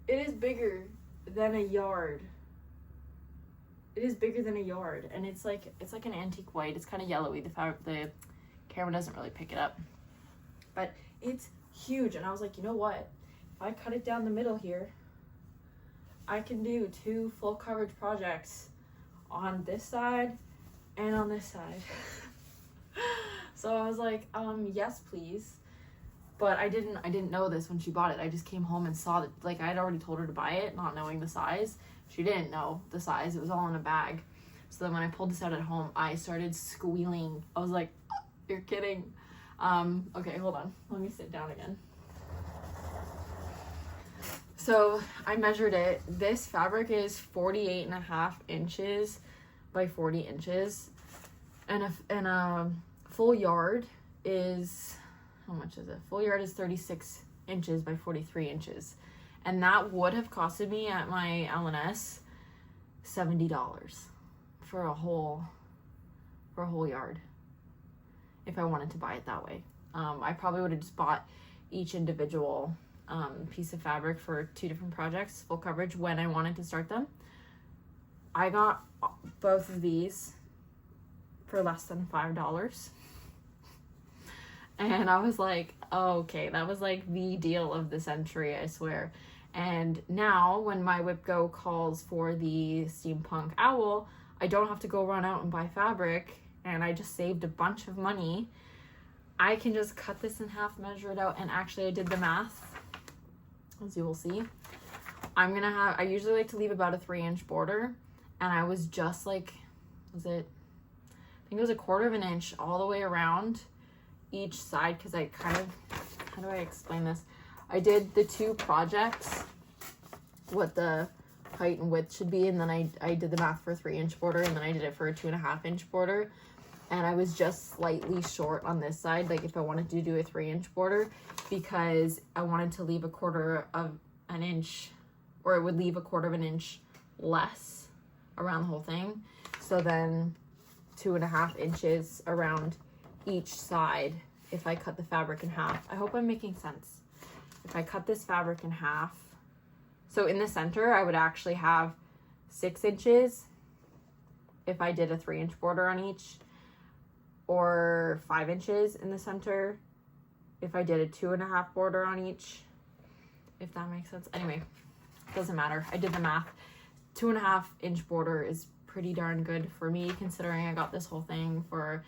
Speaker 1: it is bigger than a yard. It is bigger than a yard, and it's like an antique white. It's kind of yellowy. The camera doesn't really pick it up, but it's huge. And I was like, you know what? If I cut it down the middle here, I can do 2 full coverage projects on this side and on this side. So I was like, yes, please. But I didn't know this when she bought it. I just came home and saw that, like, I had already told her to buy it, not knowing the size. She didn't know the size. It was all in a bag. So then when I pulled this out at home, I started squealing. I was like, oh, you're kidding. Okay, hold on. Let me sit down again. So I measured it. This fabric is 48.5 inches by 40 inches. And a full yard is, how much is it? Full yard is 36 inches by 43 inches. And that would have costed me at my L&S $70 for a whole yard if I wanted to buy it that way. I probably would have just bought each individual piece of fabric for 2 different projects, full coverage, when I wanted to start them. I got both of these for less than $5. And I was like, oh, okay, that was like the deal of the century, I swear. And now when my Whipgo calls for the steampunk owl, I don't have to go run out and buy fabric, and I just saved a bunch of money. I can just cut this in half, measure it out, and actually I did the math, as you will see. I usually like to leave about a 3-inch border, and I was just like, I think it was a 1/4 inch all the way around each side, because I kind of, how do I explain this? I did the 2 projects, what the height and width should be, and then I did the math for a 3-inch border, and then I did it for a 2.5-inch border, and I was just slightly short on this side, like if I wanted to do a 3-inch border, because I wanted to leave a 1/4 inch, or it would leave a 1/4 inch less around the whole thing. So then 2.5 inches around each side if I cut the fabric in half. I hope I'm making sense. If I cut this fabric in half, so in the center I would actually have 6 inches if I did a 3-inch border on each, or 5 inches in the center if I did a 2.5 border on each, if that makes sense. Anyway, doesn't matter. I did the math. 2.5 inch border is pretty darn good for me, considering I got this whole thing for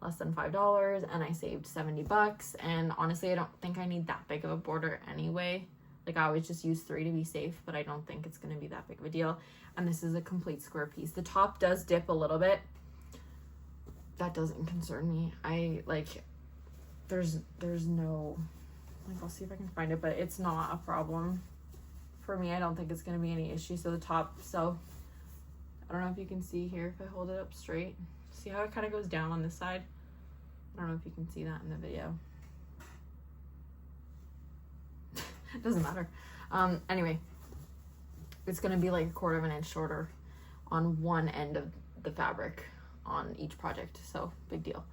Speaker 1: less than $5 and I saved $70. And honestly, I don't think I need that big of a border anyway. Like, I always just use 3 to be safe, but I don't think it's going to be that big of a deal. And this is a complete square piece. The top does dip a little bit. That doesn't concern me. I like, there's no, like, I'll see if I can find it, but it's not a problem for me. I don't think it's going to be any issue. So the top, so I don't know if you can see here if I hold it up straight. See how it kind of goes down on this side? I don't know if you can see that in the video. It doesn't matter. Anyway, it's going to be like 1/4 inch shorter on one end of the fabric on each project. So big deal.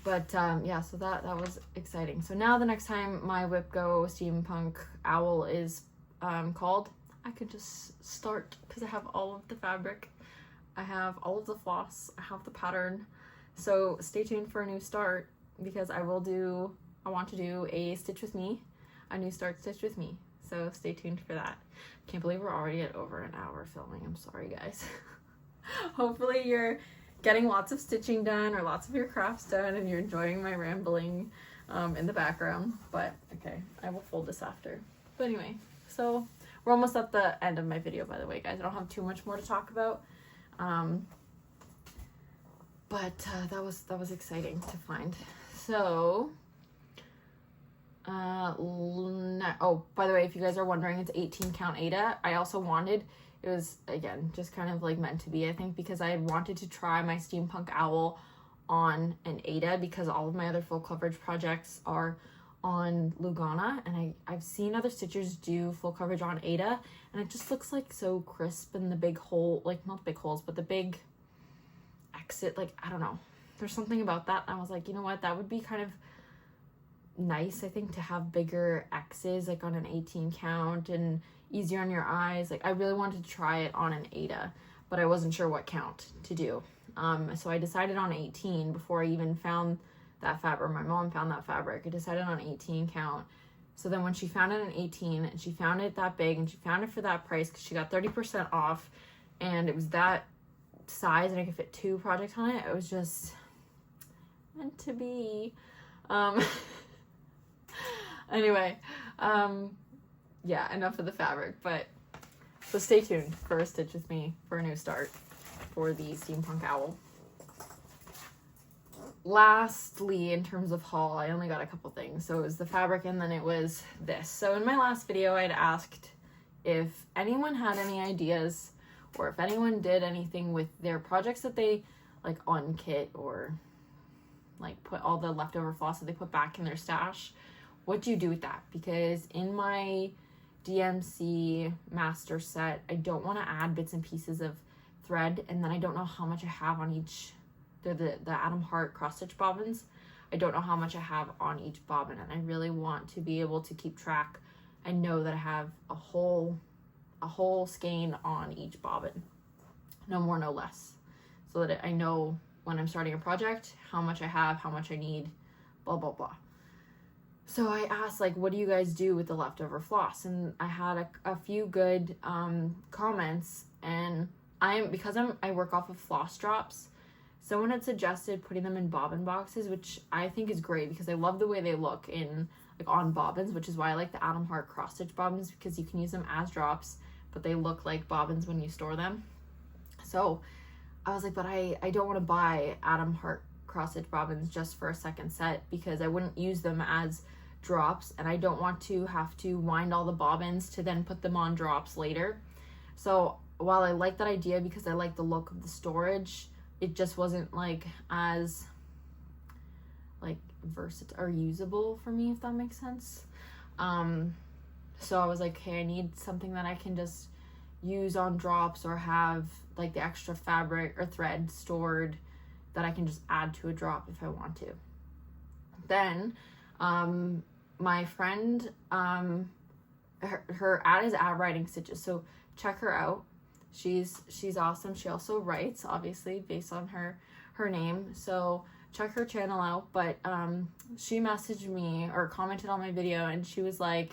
Speaker 1: But yeah, so that was exciting. So now the next time my Whipgo Steampunk Owl is called, I could just start, because I have all of the fabric. I have all of the floss. I have the pattern. So stay tuned for a new start, because I want to do a stitch with me, a new start stitch with me. So stay tuned for that. Can't believe we're already at over an hour filming. I'm sorry, guys. Hopefully you're getting lots of stitching done or lots of your crafts done and you're enjoying my rambling in the background. But okay, I will fold this after. But anyway, so we're almost at the end of my video, by the way, guys. I don't have too much more to talk about. But that was exciting to find. So oh, by the way, if you guys are wondering, it's 18 count Aida. I also wanted, it was again just kind of like meant to be, I think, because I had wanted to try my steampunk owl on an Aida, because all of my other full coverage projects are on Lugana, and I've seen other stitchers do full coverage on Aida, and it just looks like so crisp, and the big hole, like not big holes, but the big exit, like, I don't know, there's something about that. I was like, you know what, that would be kind of nice, I think, to have bigger X's like on an 18 count and easier on your eyes. Like, I really wanted to try it on an Aida, but I wasn't sure what count to do. So I decided on 18 before I even found that fabric. My mom found that fabric. I decided on 18 count. So then when she found it in 18 and she found it that big and she found it for that price, because she got 30% off and it was that size and I could fit 2 projects on it, it was just meant to be. Anyway, yeah, enough of the fabric, but so stay tuned for a stitch with me for a new start for the steampunk owl. Lastly, in terms of haul, I only got a couple things. So it was the fabric and then it was this. So in my last video, I'd asked if anyone had any ideas or if anyone did anything with their projects that they like unkit or like put all the leftover floss that they put back in their stash. What do you do with that? Because in my DMC master set, I don't want to add bits and pieces of thread, and then I don't know how much I have on each. They're the Adam Hart cross stitch bobbins. I don't know how much I have on each bobbin, and I really want to be able to keep track and know that I have a whole skein on each bobbin, no more, no less, so that I know when I'm starting a project how much I have, how much I need, blah blah blah. So I asked, like, what do you guys do with the leftover floss? And I had a few good comments, and because I work off of floss drops, someone had suggested putting them in bobbin boxes, which I think is great because I love the way they look in like on bobbins, which is why I like the Adam Hart cross stitch bobbins, because you can use them as drops, but they look like bobbins when you store them. So I was like, but I don't want to buy Adam Hart cross stitch bobbins just for a second set, because I wouldn't use them as drops, and I don't want to have to wind all the bobbins to then put them on drops later. So while I like that idea because I like the look of the storage, it just wasn't like as like versatile or usable for me, if that makes sense. So I was like, hey, I need something that I can just use on drops or have like the extra fabric or thread stored that I can just add to a drop if I want to. Then my friend, her ad is at Writing Stitches, so check her out. She's awesome. She also writes, obviously, based on her name. So check her channel out, but she messaged me or commented on my video, and she was like,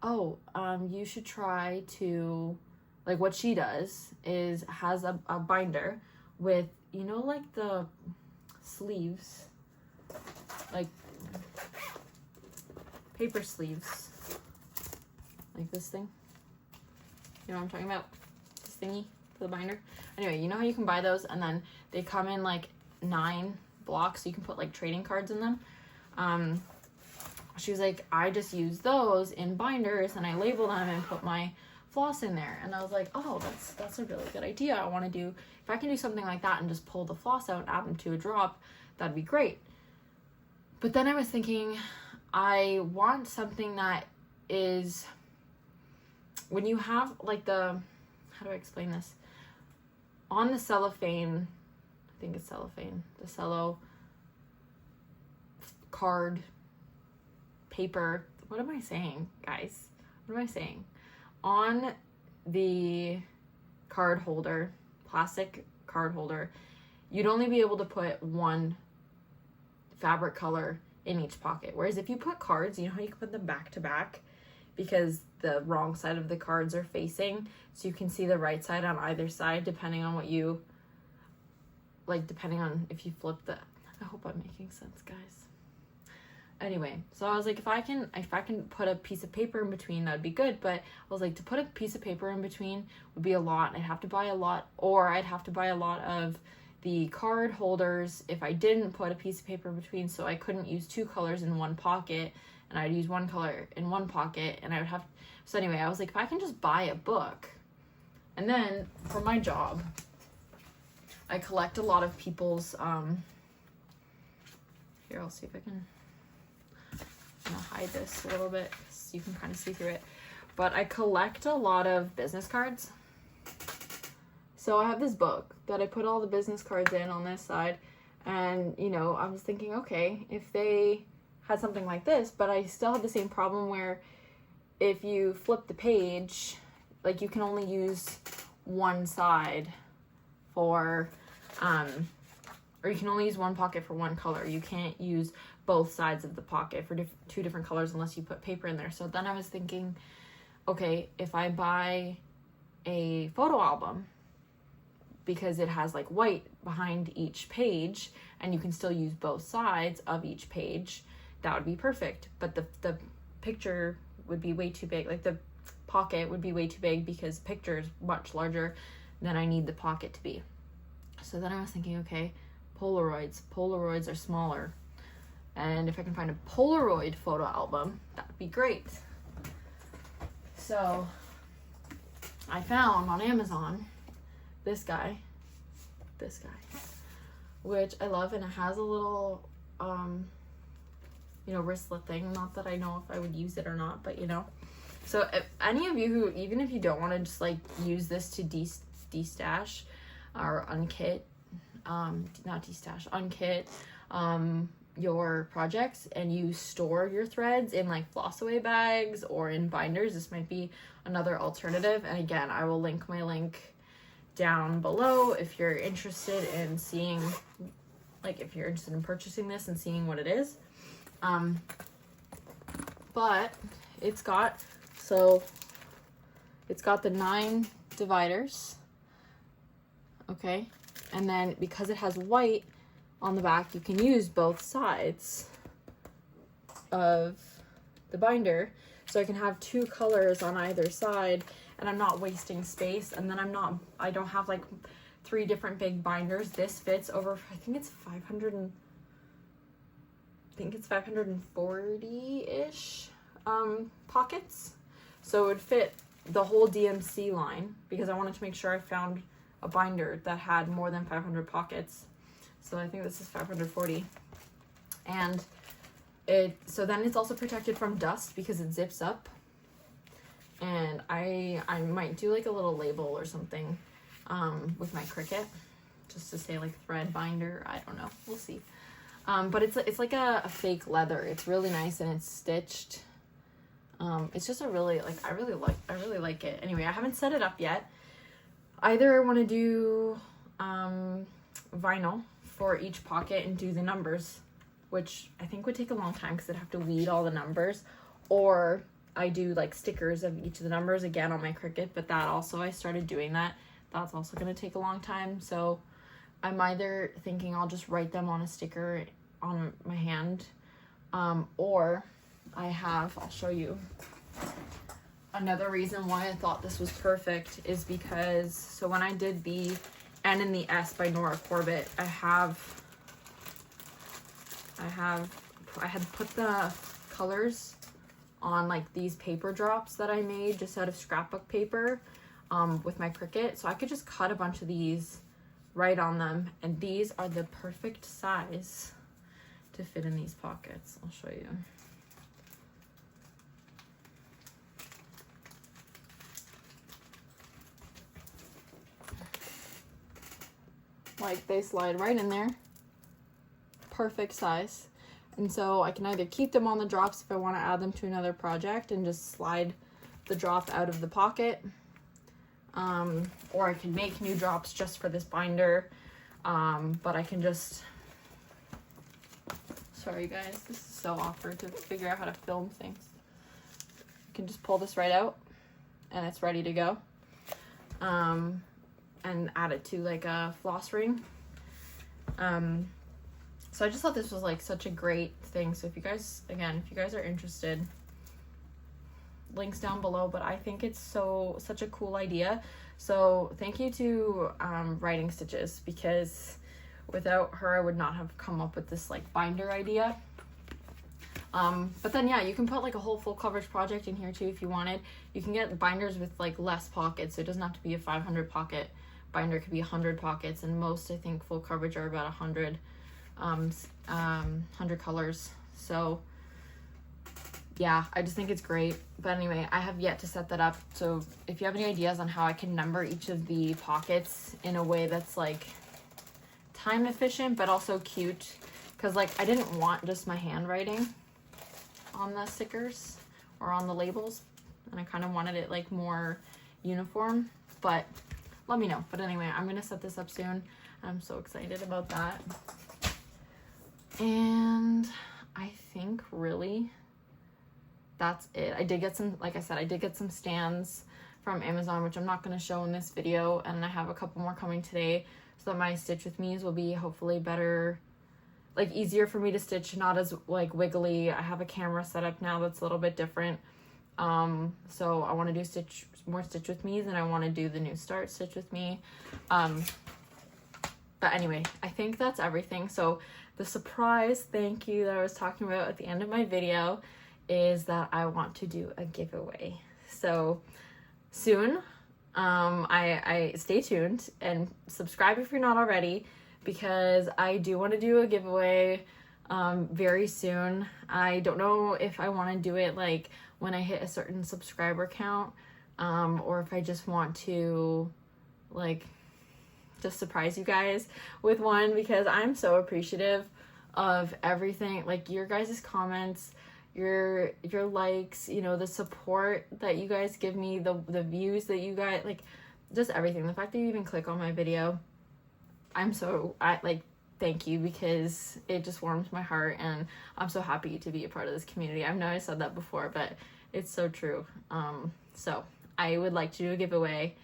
Speaker 1: oh, you should try to, like, what she does is has a binder with, you know, like the sleeves, like paper sleeves, like this thing, you know what I'm talking about, this thingy for the binder. Anyway, you know how you can buy those, and then they come in like 9 blocks, so you can put like trading cards in them. She was like, I just use those in binders and I label them and put my floss in there. And I was like, oh, that's a really good idea. I want to do, if I can do something like that and just pull the floss out and add them to a drop, that'd be great. But then I was thinking, I want something that is, when you have like the, how do I explain this? On the cellophane, I think it's cellophane, the cello card paper, what am I saying, guys? What am I saying? On the card holder, plastic card holder, you'd only be able to put one fabric color in each pocket. Whereas if you put cards, you know how you can put them back to back because the wrong side of the cards are facing, so you can see the right side on either side depending on what you, like, depending on if you flip the, I hope I'm making sense, guys. Anyway, so I was like, if I can put a piece of paper in between, that'd be good. But I was like, to put a piece of paper in between would be a lot. I'd have to buy a lot, or I'd have to buy a lot of the card holders if I didn't put a piece of paper in between, so I couldn't use 2 colors in one pocket, and I'd use 1 color in one pocket, and I would have, so anyway, I was like, if I can just buy a book. And then for my job, I collect a lot of people's, here, I'll see if I can, I'm gonna hide this a little bit so you can kind of see through it. But I collect a lot of business cards. So I have this book that I put all the business cards in on this side. And, you know, I was thinking, okay, if they had something like this, but I still have the same problem where if you flip the page, like, you can only use one side for, or you can only use one pocket for one color. You can't use both sides of the pocket for 2 different colors unless you put paper in there. So then I was thinking, okay, if I buy a photo album, because it has like white behind each page and you can still use both sides of each page, that would be perfect. But the picture would be way too big, like the pocket would be way too big because the picture is much larger than I need the pocket to be. So then I was thinking, okay, Polaroids are smaller. And if I can find a Polaroid photo album, that would be great. So I found on Amazon this guy, which I love, and it has a little, you know, wristlet thing. Not that I know if I would use it or not, but you know. So if any of you who, even if you don't want to just like use this to destash or unkit, not destash, unkit, your projects, and you store your threads in like floss away bags or in binders, this might be another alternative. And again, I will link my link down below if you're interested in seeing, like, if you're interested in purchasing this and seeing what it is. But it's got, so it's got the 9 dividers, okay, and then because it has white on the back, you can use both sides of the binder, so I can have 2 colors on either side, and I'm not wasting space. And then I don't have like 3 different big binders. This fits over, I think it's 540-ish pockets. So it would fit the whole DMC line because I wanted to make sure I found a binder that had more than 500 pockets. So I think this is 540. And so then it's also protected from dust because it zips up. And I might do like a little label or something with my Cricut just to say like thread binder. I don't know, we'll see. But it's like a fake leather. It's really nice and it's stitched. It's just a really, like, I really like it. Anyway, I haven't set it up yet. Either I want to do vinyl for each pocket and do the numbers, which I think would take a long time because I'd have to weed all the numbers, or I do like stickers of each of the numbers again on my Cricut, but that also, I started doing that. That's also going to take a long time. So I'm either thinking I'll just write them on a sticker on my hand, or I'll show you. Another reason why I thought this was perfect is because, so when I did the N and the S by Nora Corbett, I had put the colors on like these paper drops that I made just out of scrapbook paper with my Cricut. So I could just cut a bunch of these, write on them, and these are the perfect size to fit in these pockets. I'll show you. Like, they slide right in there. Perfect size. And so I can either keep them on the drops if I want to add them to another project and just slide the drop out of the pocket. Or I can make new drops just for this binder. But I can just, sorry guys, this is so awkward to figure out how to film things. You can just pull this right out and it's ready to go. And add it to like a floss ring. So I just thought this was like such a great thing. So if you guys, again, if you guys are interested, links down below, but I think it's such a cool idea. So thank you to Writing Stitches, because without her I would not have come up with this like binder idea. But then yeah, you can put like a whole full coverage project in here too if you wanted. You can get binders with like less pockets, so it doesn't have to be a 500 pocket binder. It could be 100 pockets, and most, I think, full coverage are about 100 colors. So yeah, I just think it's great. But anyway, I have yet to set that up. So if you have any ideas on how I can number each of the pockets in a way that's like time efficient but also cute, because like I didn't want just my handwriting on the stickers or on the labels, and I kind of wanted it like more uniform, but let me know. But anyway, I'm gonna set this up soon. I'm so excited about that. And I think really that's it. I did get some, like I said, I did get some stands from Amazon, which I'm not going to show in this video, and I have a couple more coming today, so that my stitch with me's will be hopefully better, like easier for me to stitch, not as like wiggly. I have a camera set up now that's a little bit different. So I want to do more stitch with me's, and I want to do the new start stitch with me. But anyway, I think that's everything. So the surprise thank you that I was talking about at the end of my video is that I want to do a giveaway. So soon, I stay tuned and subscribe if you're not already, because I do want to do a giveaway very soon. I don't know if I want to do it like when I hit a certain subscriber count, or if I just want to like just surprise you guys with one, because I'm so appreciative of everything, like your guys' comments, your likes, you know, the support that you guys give me, the views that you guys, like just everything. The fact that you even click on my video, thank you, because it just warms my heart, and I'm so happy to be a part of this community. I know I said that before, but it's so true. So I would like to do a giveaway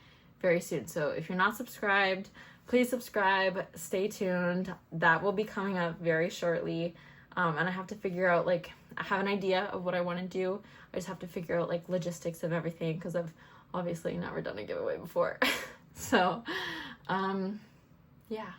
Speaker 1: very soon. So if you're not subscribed, please subscribe, stay tuned. That will be coming up very shortly. And I have to figure out, like, I have an idea of what I want to do. I just have to figure out like logistics of everything, because I've obviously never done a giveaway before. So, yeah.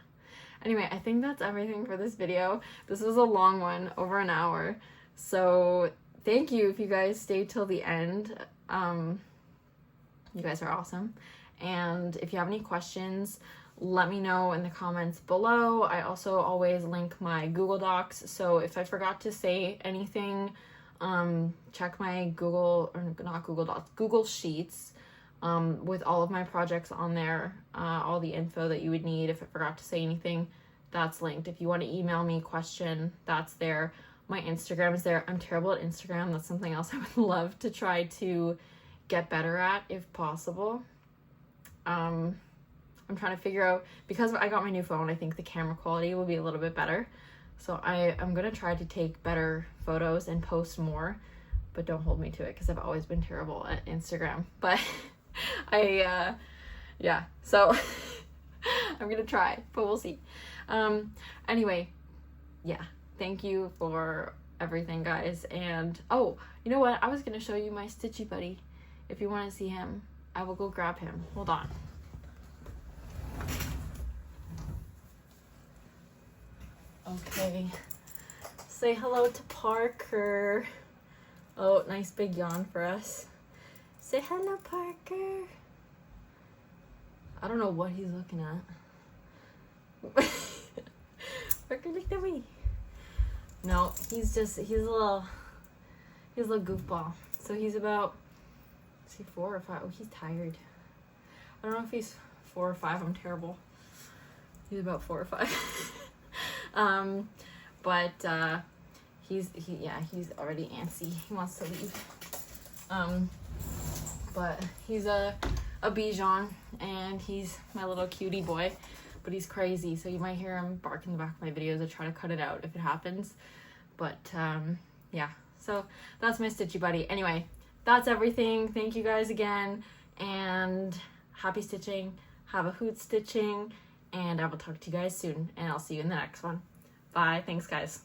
Speaker 1: Anyway, I think that's everything for this video. This was a long one, over an hour. So thank you if you guys stayed till the end. You guys are awesome. And if you have any questions, let me know in the comments below. I also always link my Google Docs. So if I forgot to say anything, check my Google Sheets with all of my projects on there, all the info that you would need. If I forgot to say anything, that's linked. If you want to email me a question, that's there. My Instagram is there. I'm terrible at Instagram. That's something else I would love to try to get better at if possible. I'm trying to figure out, because I got my new phone, I think the camera quality will be a little bit better. So I'm gonna try to take better photos and post more, but don't hold me to it because I've always been terrible at Instagram. But yeah, so I'm gonna try, but we'll see. Anyway, yeah, thank you for everything, guys. And oh, you know what? I was gonna show you my stitchy buddy. If you want to see him, I will go grab him. Hold on. Okay. Say hello to Parker. Oh, nice big yawn for us. Say hello, Parker. I don't know what he's looking at. Parker, look at me. No, he's a little goofball. So he's about, is he 4 or 5? Oh, he's tired. I don't know if he's 4 or 5. I'm terrible. He's about 4 or 5. But he's already antsy. He wants to leave. But he's a Bichon, and he's my little cutie boy, but he's crazy, so you might hear him bark in the back of my videos. I try to cut it out if it happens. But yeah, so that's my stitchy buddy. Anyway, that's everything. Thank you guys again, and happy stitching. Have a hoot stitching, and I will talk to you guys soon, and I'll see you in the next one. Bye. Thanks, guys.